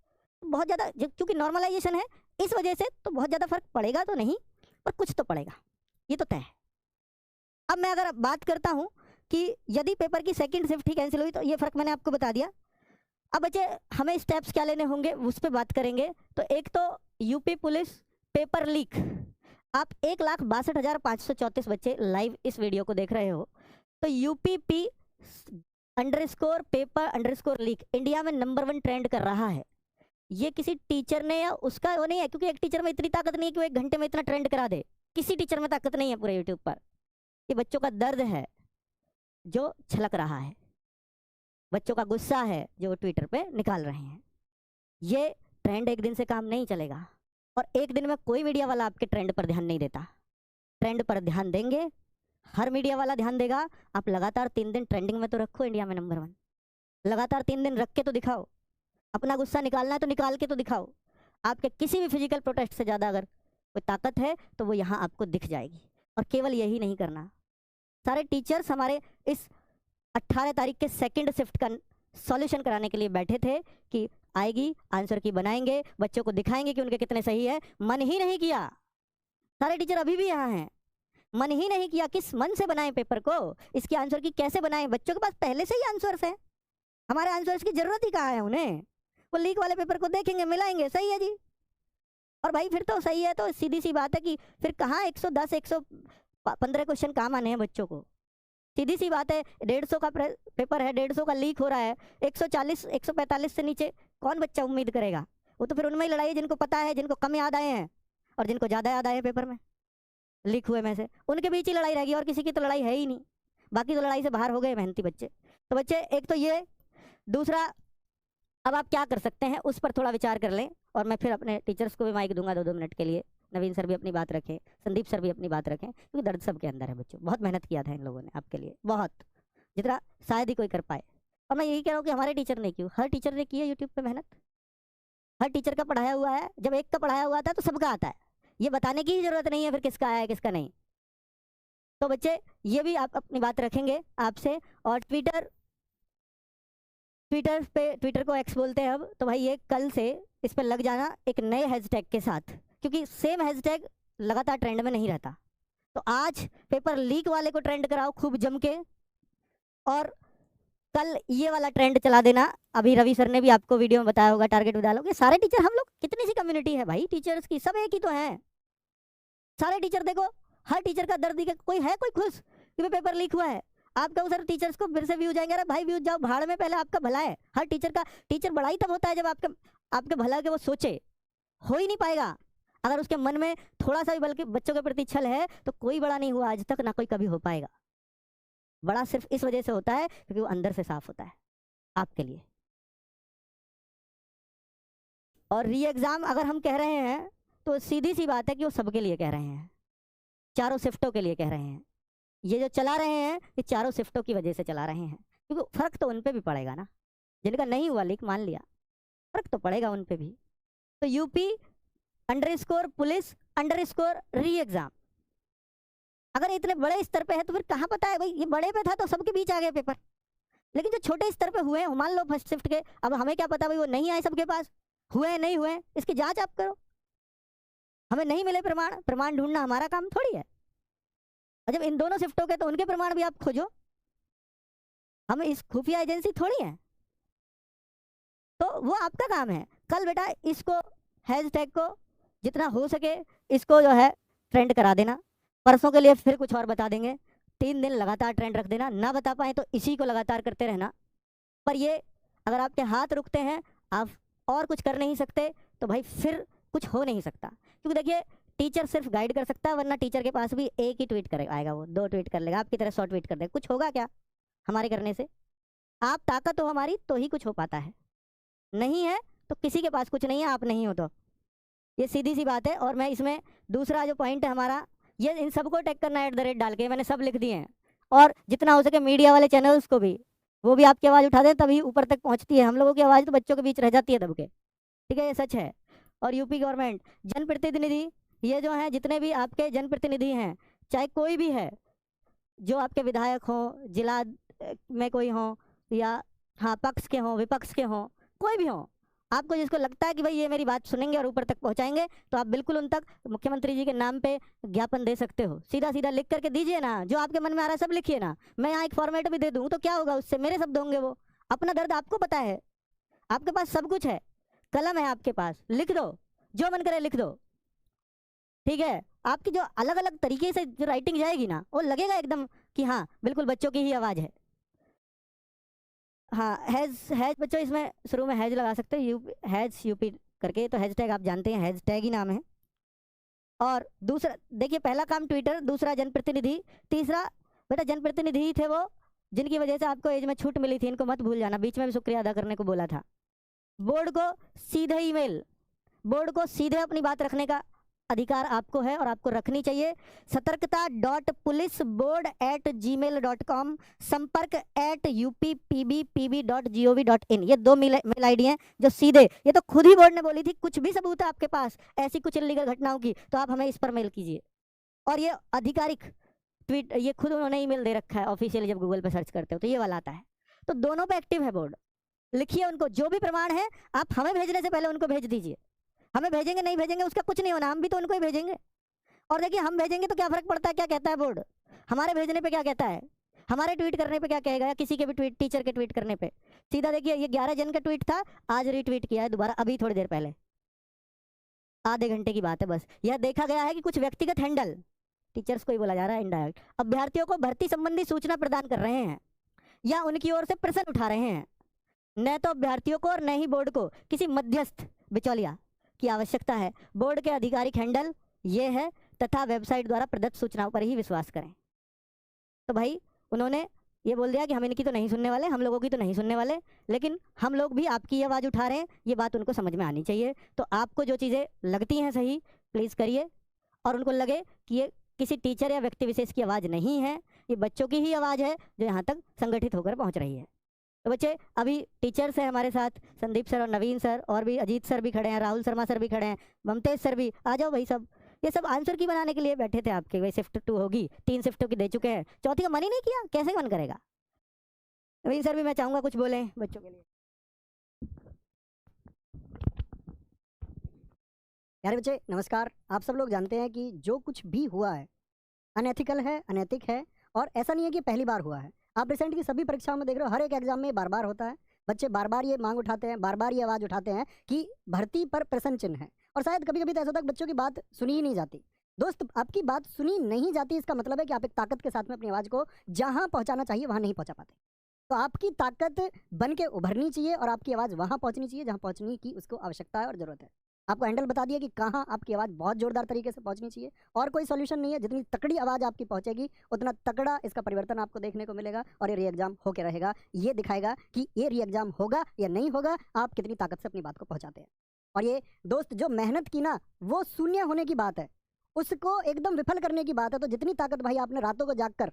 [SPEAKER 2] बहुत ज़्यादा क्योंकि नॉर्मलाइजेशन है इस वजह से, तो बहुत ज़्यादा फर्क पड़ेगा तो नहीं, पर कुछ तो पड़ेगा, ये तो तय है। अब मैं अगर बात करता हूँ कि यदि पेपर की सेकंड शिफ्ट ही कैंसिल हुई, तो ये फ़र्क मैंने आपको बता दिया। अब बच्चे हमें स्टेप्स क्या लेने होंगे उस पर बात करेंगे। तो एक तो यूपी पुलिस पेपर लीक, आप 1,62,534 बच्चे लाइव इस वीडियो को देख रहे हो, तो UPP underscore paper underscore leak India में नंबर 1 ट्रेंड कर रहा है। ये किसी टीचर ने या उसका वो नहीं है, क्योंकि एक टीचर में इतनी ताकत नहीं है कि वो 1 घंटे में इतना ट्रेंड करा दे, किसी टीचर में ताकत नहीं है पूरे यूट्यूब पर। ये बच्चों का दर्द है जो छलक रहा है, बच्चों का गुस्सा है जो वो ट्विटर पे निकाल रहे हैं। ये ट्रेंड एक दिन से काम नहीं चलेगा, और एक दिन में कोई मीडिया वाला आपके ट्रेंड पर ध्यान नहीं देता। ट्रेंड पर ध्यान देंगे, हर मीडिया वाला ध्यान देगा। आप लगातार 3 दिन ट्रेंडिंग में तो रखो, इंडिया में नंबर 1 लगातार 3 दिन रख के तो दिखाओ। अपना गुस्सा निकालना है तो निकाल के तो दिखाओ। आपके किसी भी फिजिकल प्रोटेस्ट से ज़्यादा अगर कोई ताकत है तो वो यहाँ आपको दिख जाएगी। और केवल यही नहीं करना, सारे टीचर्स हमारे इस 18 तारीख के सेकंड शिफ्ट का सॉल्यूशन कराने के लिए बैठे थे कि आएगी, आंसर की बनाएंगे, बच्चों को दिखाएंगे कि उनके कितने सही है। मन ही नहीं किया, सारे टीचर अभी भी यहाँ हैं, मन ही नहीं किया। किस मन से बनाएं पेपर को, इसकी आंसर की कैसे बनाएं? बच्चों के पास पहले से ही आंसर्स हैं, हमारे आंसर्स की जरूरत ही कहाँ है उन्हें? वो लीक वाले पेपर को देखेंगे, मिलाएंगे, सही है जी। और भाई फिर तो सही है, तो सीधी सी बात है कि फिर कहाँ 110 115 क्वेश्चन काम आने हैं बच्चों को? सीधी सी बात है, 150 का पेपर है, 150 का लीक हो रहा है, 140 145 से नीचे कौन बच्चा उम्मीद करेगा? वो तो फिर उनमें ही लड़ाई है जिनको पता है, जिनको कम याद आए हैं और जिनको ज़्यादा याद आए हैं पेपर में लीक हुए में से, उनके बीच ही लड़ाई रहेगी, और किसी की तो लड़ाई है ही नहीं। बाकी तो लड़ाई से बाहर हो गए मेहनती बच्चे। तो बच्चे एक तो ये, दूसरा अब आप क्या कर सकते हैं उस पर थोड़ा विचार कर लें, और मैं फिर अपने टीचर्स को भी माइक दूंगा 2-2 मिनट के लिए। नवीन सर भी अपनी बात रखें, संदीप सर भी अपनी बात रखें, क्योंकि दर्द सबके अंदर है बच्चों। बहुत मेहनत किया था इन लोगों ने आपके लिए, बहुत, जितना शायद ही कोई कर पाए। और मैं यही कह रहा हूँ कि हमारे टीचर ने क्यों, हर टीचर ने की है यूट्यूब पे मेहनत, हर टीचर का पढ़ाया हुआ है। जब एक का पढ़ाया हुआ था तो सबका आता है, ये बताने की ही जरूरत नहीं है फिर किसका आया है किसका नहीं। तो बच्चे ये भी आप अपनी बात रखेंगे आपसे। और ट्विटर को एक्स बोलते हैं अब, तो भाई ये कल से इस पर लग जाना एक नए हैशटैग के साथ, क्योंकि सेम हैशटैग लगातार ट्रेंड में नहीं रहता। तो आज पेपर लीक वाले को ट्रेंड कराओ खूब जम के, और कल ये वाला ट्रेंड चला देना। अभी रवि सर ने भी आपको वीडियो में बताया होगा, टारगेट विद डालोगे। सारे टीचर, हम लोग कितनी सी कम्युनिटी है भाई टीचर्स की, सब एक ही तो हैं। सारे टीचर देखो, हर टीचर का दर्द दिखे। कोई है कोई खुश कि पेपर लीक हुआ है? आप कहो सर टीचर्स को फिर से व्यू जाएंगे, अरे भाई व्यू जाओ भाड़ में, पहले आपका भला है। हर टीचर बड़ा ही तब होता है जब आपके भला के वो सोचे। हो ही नहीं पाएगा अगर उसके मन में थोड़ा सा भी बल्कि बच्चों के प्रति छल है, तो कोई बड़ा नहीं हुआ आज तक, ना कोई कभी हो पाएगा। बड़ा सिर्फ इस वजह से होता है क्योंकि वो अंदर से साफ होता है आपके लिए। और री एग्जाम अगर हम कह रहे हैं तो सीधी सी बात है कि वो सबके लिए कह रहे हैं, चारों शिफ्टों के लिए कह रहे हैं। ये जो चला रहे हैं ये चारों शिफ्टों की वजह से चला रहे हैं, क्योंकि फर्क तो उन पे भी पड़ेगा ना, जिनका नहीं हुआ लीक मान लिया, फर्क तो पड़ेगा उन पे भी। तो यूपी अंडरस्कोर पुलिस अंडरस्कोर री एग्जाम अगर इतने बड़े स्तर पे है तो फिर कहाँ पता है भाई, ये बड़े पे था तो सबके बीच आ गया पेपर। लेकिन जो छोटे स्तर पे हुए हैं, मान लो फर्स्ट शिफ्ट के, अब हमें क्या पता भाई वो नहीं आए सबके पास, हुए नहीं हुए, इसकी जांच आप करो। हमें नहीं मिले प्रमाण ढूंढना हमारा काम थोड़ी है। और जब इन दोनों शिफ्टों के तो उनके प्रमाण भी आप खोजो, हम इस खुफिया एजेंसी थोड़ी है। तो वो आपका काम है। कल बेटा इसको हैशटैग को जितना हो सके इसको जो है ट्रेंड करा देना, परसों के लिए फिर कुछ और बता देंगे, 3 दिन लगातार ट्रेंड रख देना, ना बता पाए तो इसी को लगातार करते रहना। पर ये अगर आपके हाथ रुकते हैं, आप और कुछ कर नहीं सकते, तो भाई फिर कुछ हो नहीं सकता। क्योंकि देखिए टीचर सिर्फ गाइड कर सकता है, वरना टीचर के पास भी एक ही ट्वीट करेगा, आएगा वो 2 ट्वीट कर लेगा, आपकी तरह 100 ट्वीट कर देगा, कुछ होगा क्या हमारे करने से? आप ताकत हो हमारी तो ही कुछ हो पाता है, नहीं है तो किसी के पास कुछ नहीं है, आप नहीं हो तो। ये सीधी सी बात है। और मैं इसमें दूसरा जो पॉइंट है हमारा, ये इन सबको टैग करना @ डाल के मैंने सब लिख दिए हैं। और जितना हो सके मीडिया वाले चैनल्स को भी, वो भी आपकी आवाज़ उठा दें, तभी ऊपर तक पहुंचती है। हम लोगों की आवाज़ तो बच्चों के बीच रह जाती है दब के, ठीक है, ये सच है। और यूपी गवर्नमेंट जनप्रतिनिधि, ये जो हैं जितने भी आपके जनप्रतिनिधि हैं, चाहे कोई भी है, जो आपके विधायक हों, जिला में कोई हों, या हाँ पक्ष के हों, विपक्ष के हों, कोई भी हों, आपको जिसको लगता है कि भाई ये मेरी बात सुनेंगे और ऊपर तक पहुंचाएंगे, तो आप बिल्कुल उन तक मुख्यमंत्री जी के नाम पे ज्ञापन दे सकते हो। सीधा सीधा लिख करके दीजिए ना, जो आपके मन में आ रहा है सब लिखिए ना। मैं यहाँ एक फॉर्मेट भी दे दूँ तो क्या होगा उससे, मेरे शब्द होंगे वो। अपना दर्द आपको पता है, आपके पास सब कुछ है, कलम है आपके पास, लिख दो, जो मन करे लिख दो, ठीक है। आपकी जो अलग अलग तरीके से जो राइटिंग जाएगी ना, वो लगेगा एकदम कि हाँ बिल्कुल बच्चों की ही आवाज़ है। हाँ हैज हैज बच्चों इसमें शुरू में हैज लगा सकते हो, हैज यूपी करके, तो हैशटैग आप जानते हैं, हैशटैग ही नाम है। और दूसरा देखिए, पहला काम ट्विटर, दूसरा जनप्रतिनिधि, तीसरा बेटा जनप्रतिनिधि ही थे वो जिनकी वजह से आपको एज में छूट मिली थी, इनको मत भूल जाना, बीच में भी शुक्रिया अदा करने को बोला था। बोर्ड को सीधे ईमेल, बोर्ड को सीधे अपनी बात रखने का अधिकार आपको है और आपको रखनी चाहिए। सतर्कता.पुलिसबोर्ड@gmail.com, संपर्क@uppb.gov.in, ये 2 मेल आईडी हैं जो सीधे, ये तो खुद ही बोर्ड ने बोली थी, कुछ भी सबूत है आपके पास ऐसी कुछ इल्लीगल घटनाओं की तो आप हमें इस पर मेल कीजिए। और ये आधिकारिक ट्वीट, ये खुद उन्होंने ईमेल दे रखा है ऑफिशियल, जब गूगल पे सर्च करते हो तो ये वाला आता है। तो दोनों पे एक्टिव है बोर्ड, लिखिए उनको, जो भी प्रमाण है आप हमें भेजने से पहले उनको भेज दीजिए। हमें भेजेंगे नहीं भेजेंगे उसका कुछ नहीं होना, हम भी तो उनको ही भेजेंगे। और देखिए हम भेजेंगे तो क्या फर्क पड़ता है, क्या कहता है बोर्ड, हमारे भेजने पे क्या कहता है, हमारे ट्वीट करने पे क्या कहेगा, या किसी के भी ट्वीट, टीचर के ट्वीट करने पे। सीधा देखिए, ये 11 जन का ट्वीट था, आज रीट्वीट किया है दोबारा, अभी थोड़ी देर पहले, आधे घंटे की बात है बस। यह देखा गया है कि कुछ व्यक्तिगत हैंडल, टीचर्स को ही बोला जा रहा है इनडायरेक्ट, अभ्यर्थियों को भर्ती संबंधी सूचना प्रदान कर रहे हैं या उनकी ओर से प्रश्न उठा रहे हैं। न तो अभ्यर्थियों को और न ही बोर्ड को किसी मध्यस्थ बिचौलिया की आवश्यकता है। बोर्ड के आधिकारिक हैंडल ये है तथा वेबसाइट द्वारा प्रदत्त सूचनाओं पर ही विश्वास करें। तो भाई उन्होंने ये बोल दिया कि हम इनकी तो नहीं सुनने वाले, हम लोगों की तो नहीं सुनने वाले, लेकिन हम लोग भी आपकी आवाज़ उठा रहे हैं, ये बात उनको समझ में आनी चाहिए। तो आपको जो चीज़ें लगती हैं सही, प्लीज़ करिए, और उनको लगे कि ये किसी टीचर या व्यक्ति विशेष की आवाज़ नहीं है, ये बच्चों की ही आवाज़ है जो यहाँ तक संगठित होकर पहुँच रही है। तो बच्चे अभी टीचर्स हैं हमारे साथ, संदीप सर और नवीन सर, और भी अजीत सर भी खड़े हैं, राहुल शर्मा सर भी खड़े हैं, ममतेज सर भी, आ जाओ भाई सब। ये सब आंसर की बनाने के लिए बैठे थे आपके, वही शिफ्ट 2 होगी, 3 शिफ्टों की दे चुके हैं, चौथी का मन ही नहीं किया, कैसे मन करेगा। नवीन सर भी मैं चाहूँगा कुछ बोलें बच्चों के लिए।
[SPEAKER 3] प्यारे बच्चे नमस्कार। आप सब लोग जानते हैं कि जो कुछ भी हुआ है अनएथिकल है, अनैतिक है, और ऐसा नहीं है कि पहली बार हुआ है। आप रिसेंट की सभी परीक्षाओं में देख रहे हो, हर एक एग्जाम में बार बार होता है। बच्चे बार बार ये मांग उठाते हैं, बार बार ये आवाज़ उठाते हैं कि भर्ती पर प्रश्न चिन्ह है, और शायद कभी कभी तो ऐसा होता है बच्चों की बात सुनी ही नहीं जाती। दोस्त, आपकी बात सुनी नहीं जाती, इसका मतलब है कि आप एक ताकत के साथ में अपनी आवाज़ को जहाँ पहुँचाना चाहिए वहाँ नहीं पहुँचा पाते। तो आपकी ताकत बन के उभरनी चाहिए और आपकी आवाज़ वहाँ पहुँचनी चाहिए जहाँ पहुँचने की उसको आवश्यकता है और ज़रूरत है। आपको हैंडल बता दिया कि कहाँ आपकी आवाज़ बहुत ज़ोरदार तरीके से पहुँचनी चाहिए, और कोई सॉल्यूशन नहीं है। जितनी तकड़ी आवाज़ आपकी पहुँचेगी उतना तगड़ा इसका परिवर्तन आपको देखने को मिलेगा, और ये री एग्जाम होके रहेगा। ये दिखाएगा कि ये री एग्जाम होगा या नहीं होगा, आप कितनी ताकत से अपनी बात को पहुँचाते हैं। और ये दोस्त, जो मेहनत की ना, वो शून्य होने की बात है, उसको एकदम विफल करने की बात है। तो जितनी ताकत भाई आपने रातों को जाग कर,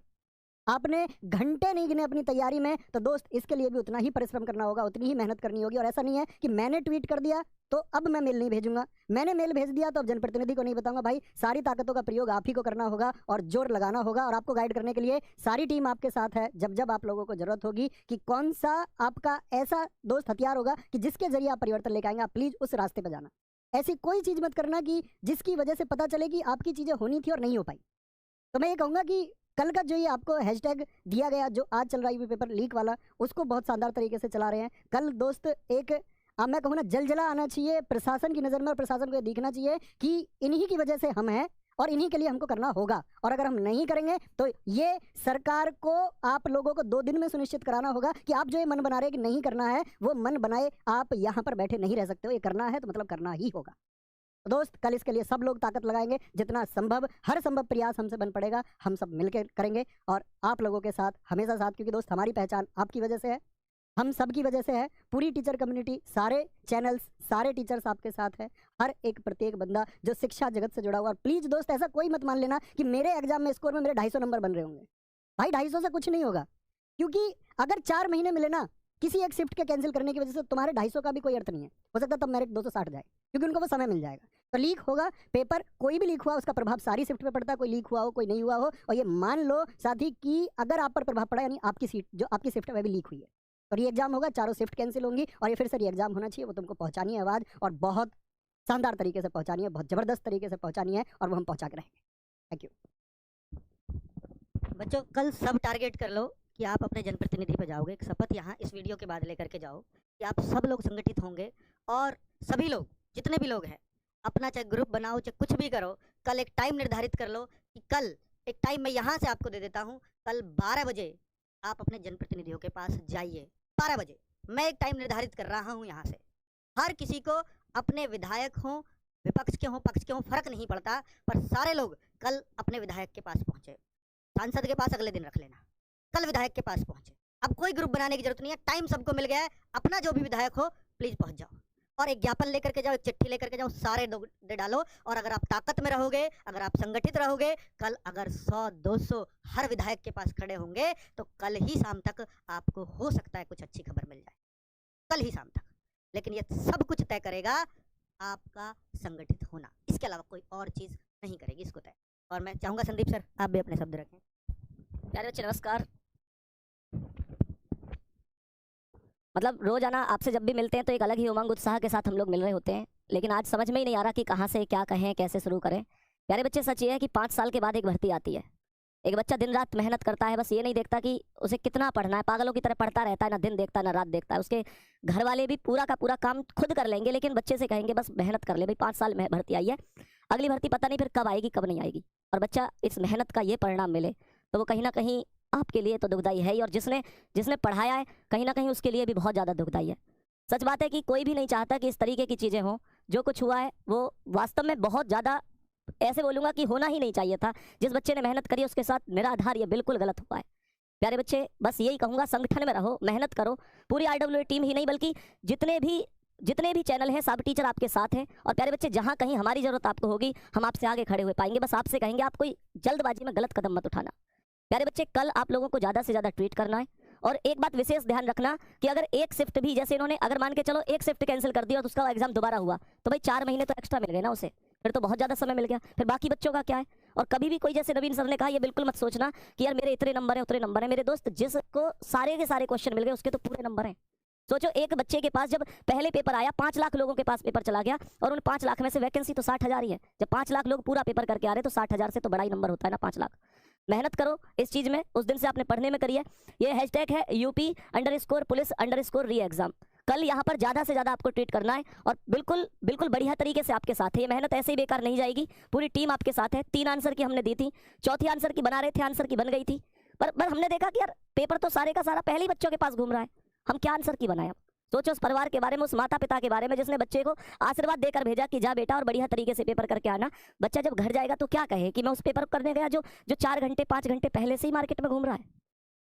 [SPEAKER 3] आपने घंटे नहीं गिने अपनी तैयारी में, तो दोस्त इसके लिए भी उतना ही परिश्रम करना होगा, उतनी ही मेहनत करनी होगी। और ऐसा नहीं है कि मैंने ट्वीट कर दिया तो अब मैं मेल नहीं भेजूंगा, मैंने मेल भेज दिया तो अब जनप्रतिनिधि को नहीं बताऊंगा। भाई सारी ताकतों का प्रयोग आप ही को करना होगा और जोर लगाना होगा, और आपको गाइड करने के लिए सारी टीम आपके साथ है। जब जब आप लोगों को जरूरत होगी कि कौन सा आपका ऐसा दोस्त हथियार होगा कि जिसके जरिए आप परिवर्तन लेकर आएंगे, आप प्लीज़ उस रास्ते पर जाना। ऐसी कोई चीज़ मत करना कि जिसकी वजह से पता चले कि आपकी चीज़ें होनी थी और नहीं हो पाई। तो मैं ये कहूँगा कि कल का जो ये आपको हैशटैग दिया गया, जो आज चल रहा है पेपर लीक वाला, उसको बहुत शानदार तरीके से चला रहे हैं। कल दोस्त एक अब मैं कहूँ ना जलजला आना चाहिए प्रशासन की नज़र में, और प्रशासन को ये दिखना चाहिए कि इन्हीं की वजह से हम हैं और इन्हीं के लिए हमको करना होगा। और अगर हम नहीं करेंगे तो ये सरकार को आप लोगों को 2 दिन में सुनिश्चित कराना होगा कि आप जो ये मन बना रहे हैं कि नहीं करना है, वो मन बनाए, आप यहाँ पर बैठे नहीं रह सकते हो। ये करना है तो मतलब करना ही होगा। तो दोस्त कल इसके लिए सब लोग ताकत लगाएंगे, जितना संभव हर संभव प्रयास हमसे बन पड़ेगा, हम सब मिलकर करेंगे और आप लोगों के साथ हमेशा साथ, क्योंकि दोस्त हमारी पहचान आपकी वजह से है, हम सब की वजह से है। पूरी टीचर कम्युनिटी, सारे चैनल्स, सारे टीचर्स आपके साथ है, हर एक प्रत्येक बंदा जो शिक्षा जगत से जुड़ा हुआ। और प्लीज़ दोस्त ऐसा कोई मत मान लेना कि मेरे एग्जाम में स्कोर में मेरे 250 नंबर बन रहे होंगे। भाई 250 से कुछ नहीं होगा, क्योंकि अगर 4 महीने मिले ना किसी एक शिफ्ट के कैंसिल करने की वजह से, तुम्हारे 250 का भी कोई अर्थ नहीं है। हो सकता है तब मेरिट 260 जाए, क्योंकि उनको वो समय मिल जाएगा। तो लीक होगा पेपर, कोई भी लीक हुआ उसका प्रभाव सारी शिफ्ट पे पड़ता है, कोई लीक हुआ हो कोई नहीं हुआ हो। और ये मान लो साथी कि अगर आप पर प्रभाव पड़ा, यानी आपकी सीट जो आपकी शिफ्ट है वह भी लीक हुई है, तो री एग्जाम होगा, चारों शिफ्ट कैंसिल होंगी और ये फिर से री एग्जाम होना चाहिए। वो तुमको पहुंचानी है आवाज़, और बहुत शानदार तरीके से पहुंचानी है, बहुत ज़बरदस्त तरीके से पहुंचानी है, और वो हम पहुंचा के रहेंगे। Thank you.
[SPEAKER 2] बच्चों कल सब टारगेट कर लो कि आप अपने जनप्रतिनिधि पर जाओगे। एक शपथ यहाँ इस वीडियो के बाद लेकर के जाओ कि आप सब लोग संगठित होंगे, और सभी लोग जितने भी लोग हैं अपना चाहे ग्रुप बनाओ चाहे कुछ भी करो, कल एक टाइम निर्धारित कर लो कि कल एक टाइम मैं यहाँ से आपको दे देता हूँ, कल 12 बजे आप अपने जनप्रतिनिधियों के पास जाइए। 12 बजे मैं एक टाइम निर्धारित कर रहा हूँ यहाँ से। हर किसी को अपने विधायक हों, विपक्ष के हों, पक्ष के हों, फर्क नहीं पड़ता, पर सारे लोग कल अपने विधायक के पास पहुँचे। सांसद के पास अगले दिन रख लेना, कल विधायक के पास पहुँचे। अब कोई ग्रुप बनाने की जरूरत नहीं है, टाइम सबको मिल गया है। अपना जो भी विधायक हो प्लीज़ पहुँच जाओ, और एक ज्ञापन लेकर के जाओ, एक चिट्ठी लेकर के जाओ, सारे दे डालो। और अगर आप ताकत में रहोगे, अगर आप संगठित रहोगे, कल अगर 100-200 हर विधायक के पास खड़े होंगे तो कल ही शाम तक आपको हो सकता है कुछ अच्छी खबर मिल जाए, कल ही शाम तक। लेकिन ये सब कुछ तय करेगा आपका संगठित होना, इसके अलावा कोई और चीज़ नहीं करेगी इसको तय। और मैं चाहूँगा संदीप सर आप भी अपने शब्द रखें। प्यारे बच्चे नमस्कार। मतलब रोजाना आपसे जब भी मिलते हैं तो एक अलग ही उमंग उत्साह के साथ हम लोग मिल रहे होते हैं, लेकिन आज समझ में ही नहीं आ रहा कि कहाँ से क्या कहें, कैसे शुरू करें। प्यारे बच्चे सच ये है कि 5 साल के बाद एक भर्ती आती है। एक बच्चा दिन रात मेहनत करता है, बस ये नहीं देखता कि उसे कितना पढ़ना है, पागलों की तरह पढ़ता रहता है, ना दिन देखता है ना रात देखता है। उसके घर वाले भी पूरा का पूरा काम खुद कर लेंगे, लेकिन बच्चे से कहेंगे बस मेहनत कर ले भाई, 5 साल में भर्ती आई है, अगली भर्ती पता नहीं फिर कब आएगी कब नहीं आएगी। और बच्चा इस मेहनत का ये परिणाम मिले तो वो कहीं ना कहीं आपके लिए तो दुखदाई है ही, और जिसने पढ़ाया है कहीं ना कहीं उसके लिए भी बहुत ज़्यादा दुखदाई है। सच बात है कि कोई भी नहीं चाहता कि इस तरीके की चीज़ें हों। जो कुछ हुआ है वो वास्तव में बहुत ज़्यादा, ऐसे बोलूँगा कि होना ही नहीं चाहिए था। जिस बच्चे ने मेहनत करी उसके साथ निराधार ये बिल्कुल गलत हुआ है। प्यारे बच्चे बस यही कहूँगा, संगठन में रहो, मेहनत करो। पूरी RWA टीम ही नहीं बल्कि जितने भी चैनल हैं सब टीचर आपके साथ हैं। और प्यारे बच्चे जहाँ कहीं हमारी ज़रूरत आपको होगी हम आपसे आगे खड़े हुए पाएंगे। बस आपसे कहेंगे आप कोई जल्दबाजी में गलत कदम मत उठाना। प्यारे बच्चे कल आप लोगों को ज़्यादा से ज़्यादा ट्वीट करना है, और एक बात विशेष ध्यान रखना कि अगर एक शिफ्ट भी, जैसे इन्होंने अगर मान के चलो एक शिफ्ट कैंसिल कर दिया तो उसका एग्जाम दोबारा हुआ तो भाई 4 महीने तो एक्स्ट्रा मिल गए ना उसे, फिर तो बहुत ज़्यादा समय मिल गया। फिर बाकी बच्चों का क्या है? और कभी भी कोई, जैसे नवीन सर ने कहा, ये बिल्कुल मत सोचना कि यार मेरे इतने नंबर है उतने नंबर है। मेरे दोस्त जिसको सारे के सारे क्वेश्चन मिल गए उसके तो पूरे नंबर हैं। सोचो एक बच्चे के पास जब पहले पेपर आया 5 लाख लोगों के पास पेपर चला गया, और उन 5 लाख में से वैकेंसी तो 60,000 ही है। जब 5 लाख लोग पूरा पेपर करके आ रहे तो 60,000 से तो बड़ा ही नंबर होता है ना 5 लाख। मेहनत करो इस चीज़ में, उस दिन से आपने पढ़ने में करी है। ये हैशटैग है UP_पुलिस_री एग्जाम। कल यहाँ पर ज़्यादा से ज़्यादा आपको ट्वीट करना है, और बिल्कुल बिल्कुल बढ़िया तरीके से आपके साथ है। ये मेहनत ऐसे ही बेकार नहीं जाएगी, पूरी टीम आपके साथ है। 3 आंसर की हमने दी थी, चौथी आंसर की बना रहे थे, आंसर की बन गई थी, पर हमने देखा कि यार पेपर तो सारे का सारा पहले ही बच्चों के पास घूम रहा है, हम क्या आंसर की बनाए। सोचो उस परिवार के बारे में, उस माता पिता के बारे में जिसने बच्चे को आशीर्वाद देकर भेजा कि जा बेटा और बढ़िया तरीके से पेपर करके आना। बच्चा जब घर जाएगा तो क्या कहे कि मैं उस पेपर करने गया जो 4 घंटे 5 घंटे पहले से ही मार्केट में घूम रहा है।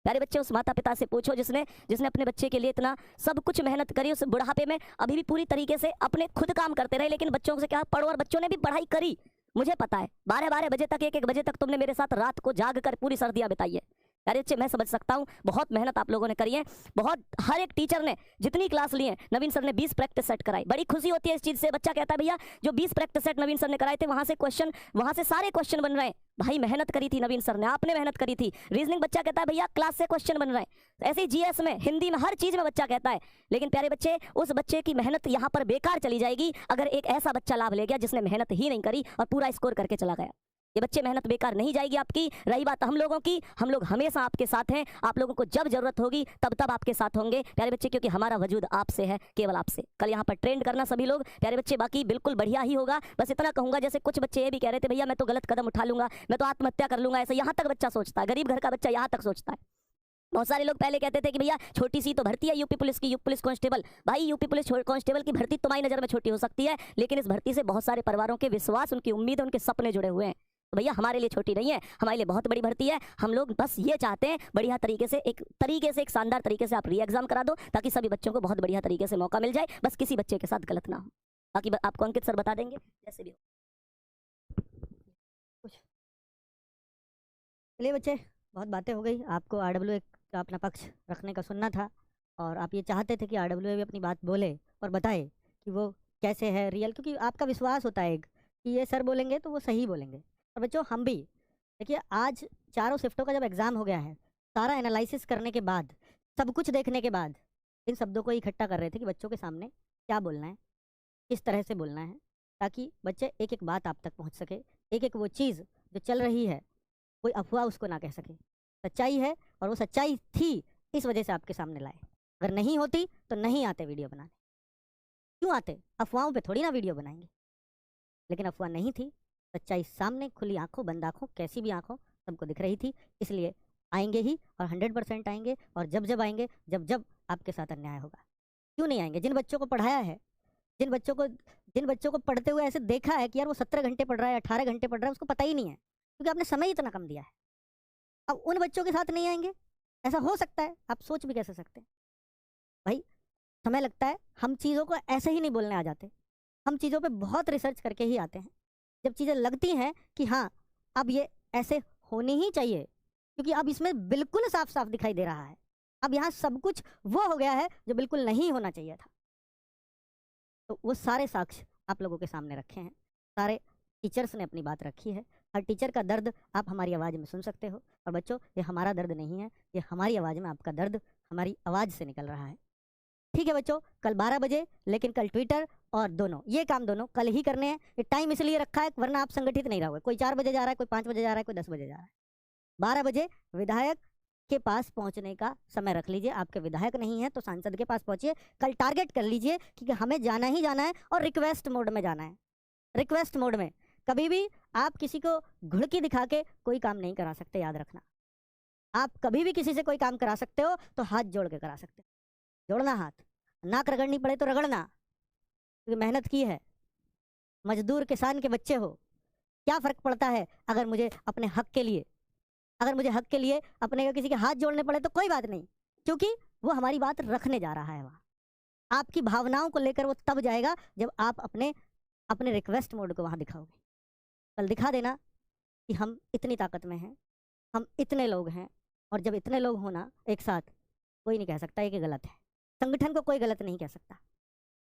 [SPEAKER 2] प्यारे बच्चे उस माता पिता से पूछो जिसने अपने बच्चे के लिए इतना सब कुछ मेहनत करी, उस बुढ़ापे में अभी भी पूरी तरीके से अपने खुद काम करते रहे, लेकिन बच्चों से क्या पढ़ो, और बच्चों ने भी पढ़ाई करी। मुझे पता है 12-12 बजे तक 1-1 बजे तक तुमने मेरे साथ रात को जाग कर पूरी सर्दियां बिताई है। अरे बच्चे मैं समझ सकता हूँ, बहुत मेहनत आप लोगों ने करी है, बहुत। हर एक टीचर ने जितनी क्लास ली है, नवीन सर ने 20 प्रैक्टिस सेट कराई। बड़ी खुशी होती है इस चीज़ से। बच्चा कहता है भैया जो 20 प्रैक्टिस सेट नवीन सर ने कराए थे वहाँ से सारे क्वेश्चन बन रहे हैं। भाई मेहनत करी थी नवीन सर ने, आपने मेहनत करी थी। रीजनिंग बच्चा कहता है भैया क्लास से क्वेश्चन बन रहे हैं। ऐसे ही GS में, हिंदी में, हर चीज़ में बच्चा कहता है। लेकिन प्यारे बच्चे उस बच्चे की मेहनत यहाँ पर बेकार चली जाएगी अगर एक ऐसा बच्चा लाभ ले गया जिसने मेहनत ही नहीं करी और पूरा स्कोर करके चला गया। ये बच्चे मेहनत बेकार नहीं जाएगी आपकी। रही बात हम लोगों की, हम लोग हमेशा आपके साथ हैं। आप लोगों को जब जरूरत होगी तब तब आपके साथ होंगे प्यारे बच्चे, क्योंकि हमारा वजूद आपसे है, केवल आपसे। कल यहाँ पर ट्रेंड करना सभी लोग प्यारे बच्चे, बाकी बिल्कुल बढ़िया ही होगा। बस इतना कहूंगा, जैसे कुछ बच्चे ये भी कह रहे थे भैया मैं तो गलत कदम उठा लूंगा, मैं तो आत्महत्या कर लूंगा, ऐसा यहाँ तक बच्चा सोचता है, गरीब घर का बच्चा यहाँ तक सोचता है। बहुत सारे लोग पहले कहते थे कि भैया छोटी सी तो भर्ती है यूपी पुलिस की, यूपी पुलिस कांस्टेबल। भाई यूपी पुलिस कांस्टेबल की भर्ती तुम्हारी नज़र में छोटी हो सकती है, लेकिन इस भर्ती से बहुत सारे परिवारों के विश्वास, उनकी उम्मीद, उनके सपने जुड़े हुए हैं। तो भैया हमारे लिए छोटी नहीं है, हमारे लिए बहुत बड़ी भर्ती है। हम लोग बस ये चाहते हैं बढ़िया तरीके से, एक शानदार तरीके से आप री एग्जाम करा दो, ताकि सभी बच्चों को बहुत बढ़िया तरीके से मौका मिल जाए। बस किसी बच्चे के साथ गलत ना हो। बाकी आपको अंकित सर बता देंगे जैसे भी हो।
[SPEAKER 3] चलिए बच्चे, बहुत बातें हो गई। आपको RWA का अपना पक्ष रखने का सुनना था, और आप ये चाहते थे कि RWA भी अपनी बात बोले और बताए कि वो कैसे है रियल, क्योंकि आपका विश्वास होता है एक कि ये सर बोलेंगे तो वो सही बोलेंगे। और बच्चों हम भी देखिए, आज चारों शिफ्टों का जब एग्ज़ाम हो गया है, सारा एनालिसिस करने के बाद, सब कुछ देखने के बाद, इन शब्दों को इकट्ठा कर रहे थे कि बच्चों के सामने क्या बोलना है, किस तरह से बोलना है, ताकि बच्चे एक एक बात आप तक पहुंच सके, एक एक वो चीज़ जो चल रही है कोई अफवाह उसको ना कह सके। सच्चाई है, और वो सच्चाई थी, इस वजह से आपके सामने लाए। अगर नहीं होती तो नहीं आते वीडियो बनाने। क्यों आते? अफवाहों पे थोड़ी ना वीडियो बनाएंगे। लेकिन अफवाह नहीं थी, सच्चाई सामने, खुली आंखों, बंद आंखों, कैसी भी आंखों, सबको दिख रही थी। इसलिए आएंगे ही, और 100% आएंगे। और जब जब आएंगे, जब जब आपके साथ अन्याय होगा। क्यों नहीं आएंगे? जिन बच्चों को पढ़ाया है, जिन बच्चों को पढ़ते हुए ऐसे देखा है कि यार वो 17 घंटे पढ़ रहा है, 18 घंटे पढ़ रहा है, उसको पता ही नहीं है, क्योंकि आपने समय इतना कम दिया है। अब उन बच्चों के साथ नहीं आएंगे, ऐसा हो सकता है? आप सोच भी कैसे सकते हैं भाई? समय लगता है, हम चीज़ों को ऐसे ही नहीं बोलने आ जाते, हम चीज़ों पे बहुत रिसर्च करके ही आते हैं। जब चीज़ें लगती हैं कि हाँ अब ये ऐसे होनी ही चाहिए, क्योंकि अब इसमें बिल्कुल साफ साफ दिखाई दे रहा है, अब यहाँ सब कुछ वो हो गया है जो बिल्कुल नहीं होना चाहिए था। तो वो सारे साक्ष्य आप लोगों के सामने रखे हैं, सारे टीचर्स ने अपनी बात रखी है। हर टीचर का दर्द आप हमारी आवाज़ में सुन सकते हो। और बच्चों, ये हमारा दर्द नहीं है, ये हमारी आवाज़ में आपका दर्द हमारी आवाज़ से निकल रहा है। ठीक है बच्चों, कल 12 बजे, लेकिन कल ट्विटर और दोनों, ये काम दोनों कल ही करने हैं। ये टाइम इसलिए रखा है वरना आप संगठित नहीं रहोगे। कोई 4 बजे जा रहा है, कोई 5 बजे जा रहा है, कोई 10 बजे जा रहा है। 12 बजे विधायक के पास पहुंचने का समय रख लीजिए। आपके विधायक नहीं है तो सांसद के पास पहुंचिए। कल टारगेट कर लीजिए कि हमें जाना ही जाना है, और रिक्वेस्ट मोड में जाना है। रिक्वेस्ट मोड में कभी भी आप किसी को घुड़की दिखा के कोई काम नहीं करा सकते, याद रखना। आप कभी भी किसी से कोई काम करा सकते हो तो हाथ जोड़ के करा सकते हो। जोड़ना हाथ, नाक रगड़नी पड़े तो रगड़ना, क्योंकि मेहनत की है। मजदूर किसान के बच्चे हो, क्या फ़र्क पड़ता है अगर मुझे अपने हक के लिए, अपने किसी के हाथ जोड़ने पड़े तो कोई बात नहीं, क्योंकि वो हमारी बात रखने जा रहा है। वहाँ आपकी भावनाओं को लेकर वो तब जाएगा जब आप अपने रिक्वेस्ट मोड को वहाँ दिखाओगे। कल दिखा देना कि हम इतनी ताकत में हैं, हम इतने लोग हैं, और जब इतने लोग होना एक साथ, कोई नहीं कह सकता ये कि गलत है। संगठन को कोई गलत नहीं कह सकता,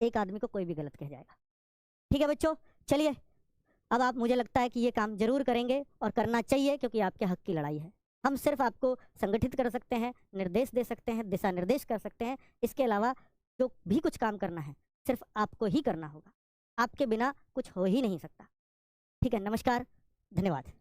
[SPEAKER 3] एक आदमी को कोई भी गलत कह जाएगा। ठीक है बच्चों, चलिए अब आप, मुझे लगता है कि ये काम जरूर करेंगे और करना चाहिए, क्योंकि आपके हक की लड़ाई है। हम सिर्फ आपको संगठित कर सकते हैं, निर्देश दे सकते हैं, दिशा निर्देश कर सकते हैं। इसके अलावा जो भी कुछ काम करना है सिर्फ आपको ही करना होगा, आपके बिना कुछ हो ही नहीं सकता। ठीक है, नमस्कार, धन्यवाद।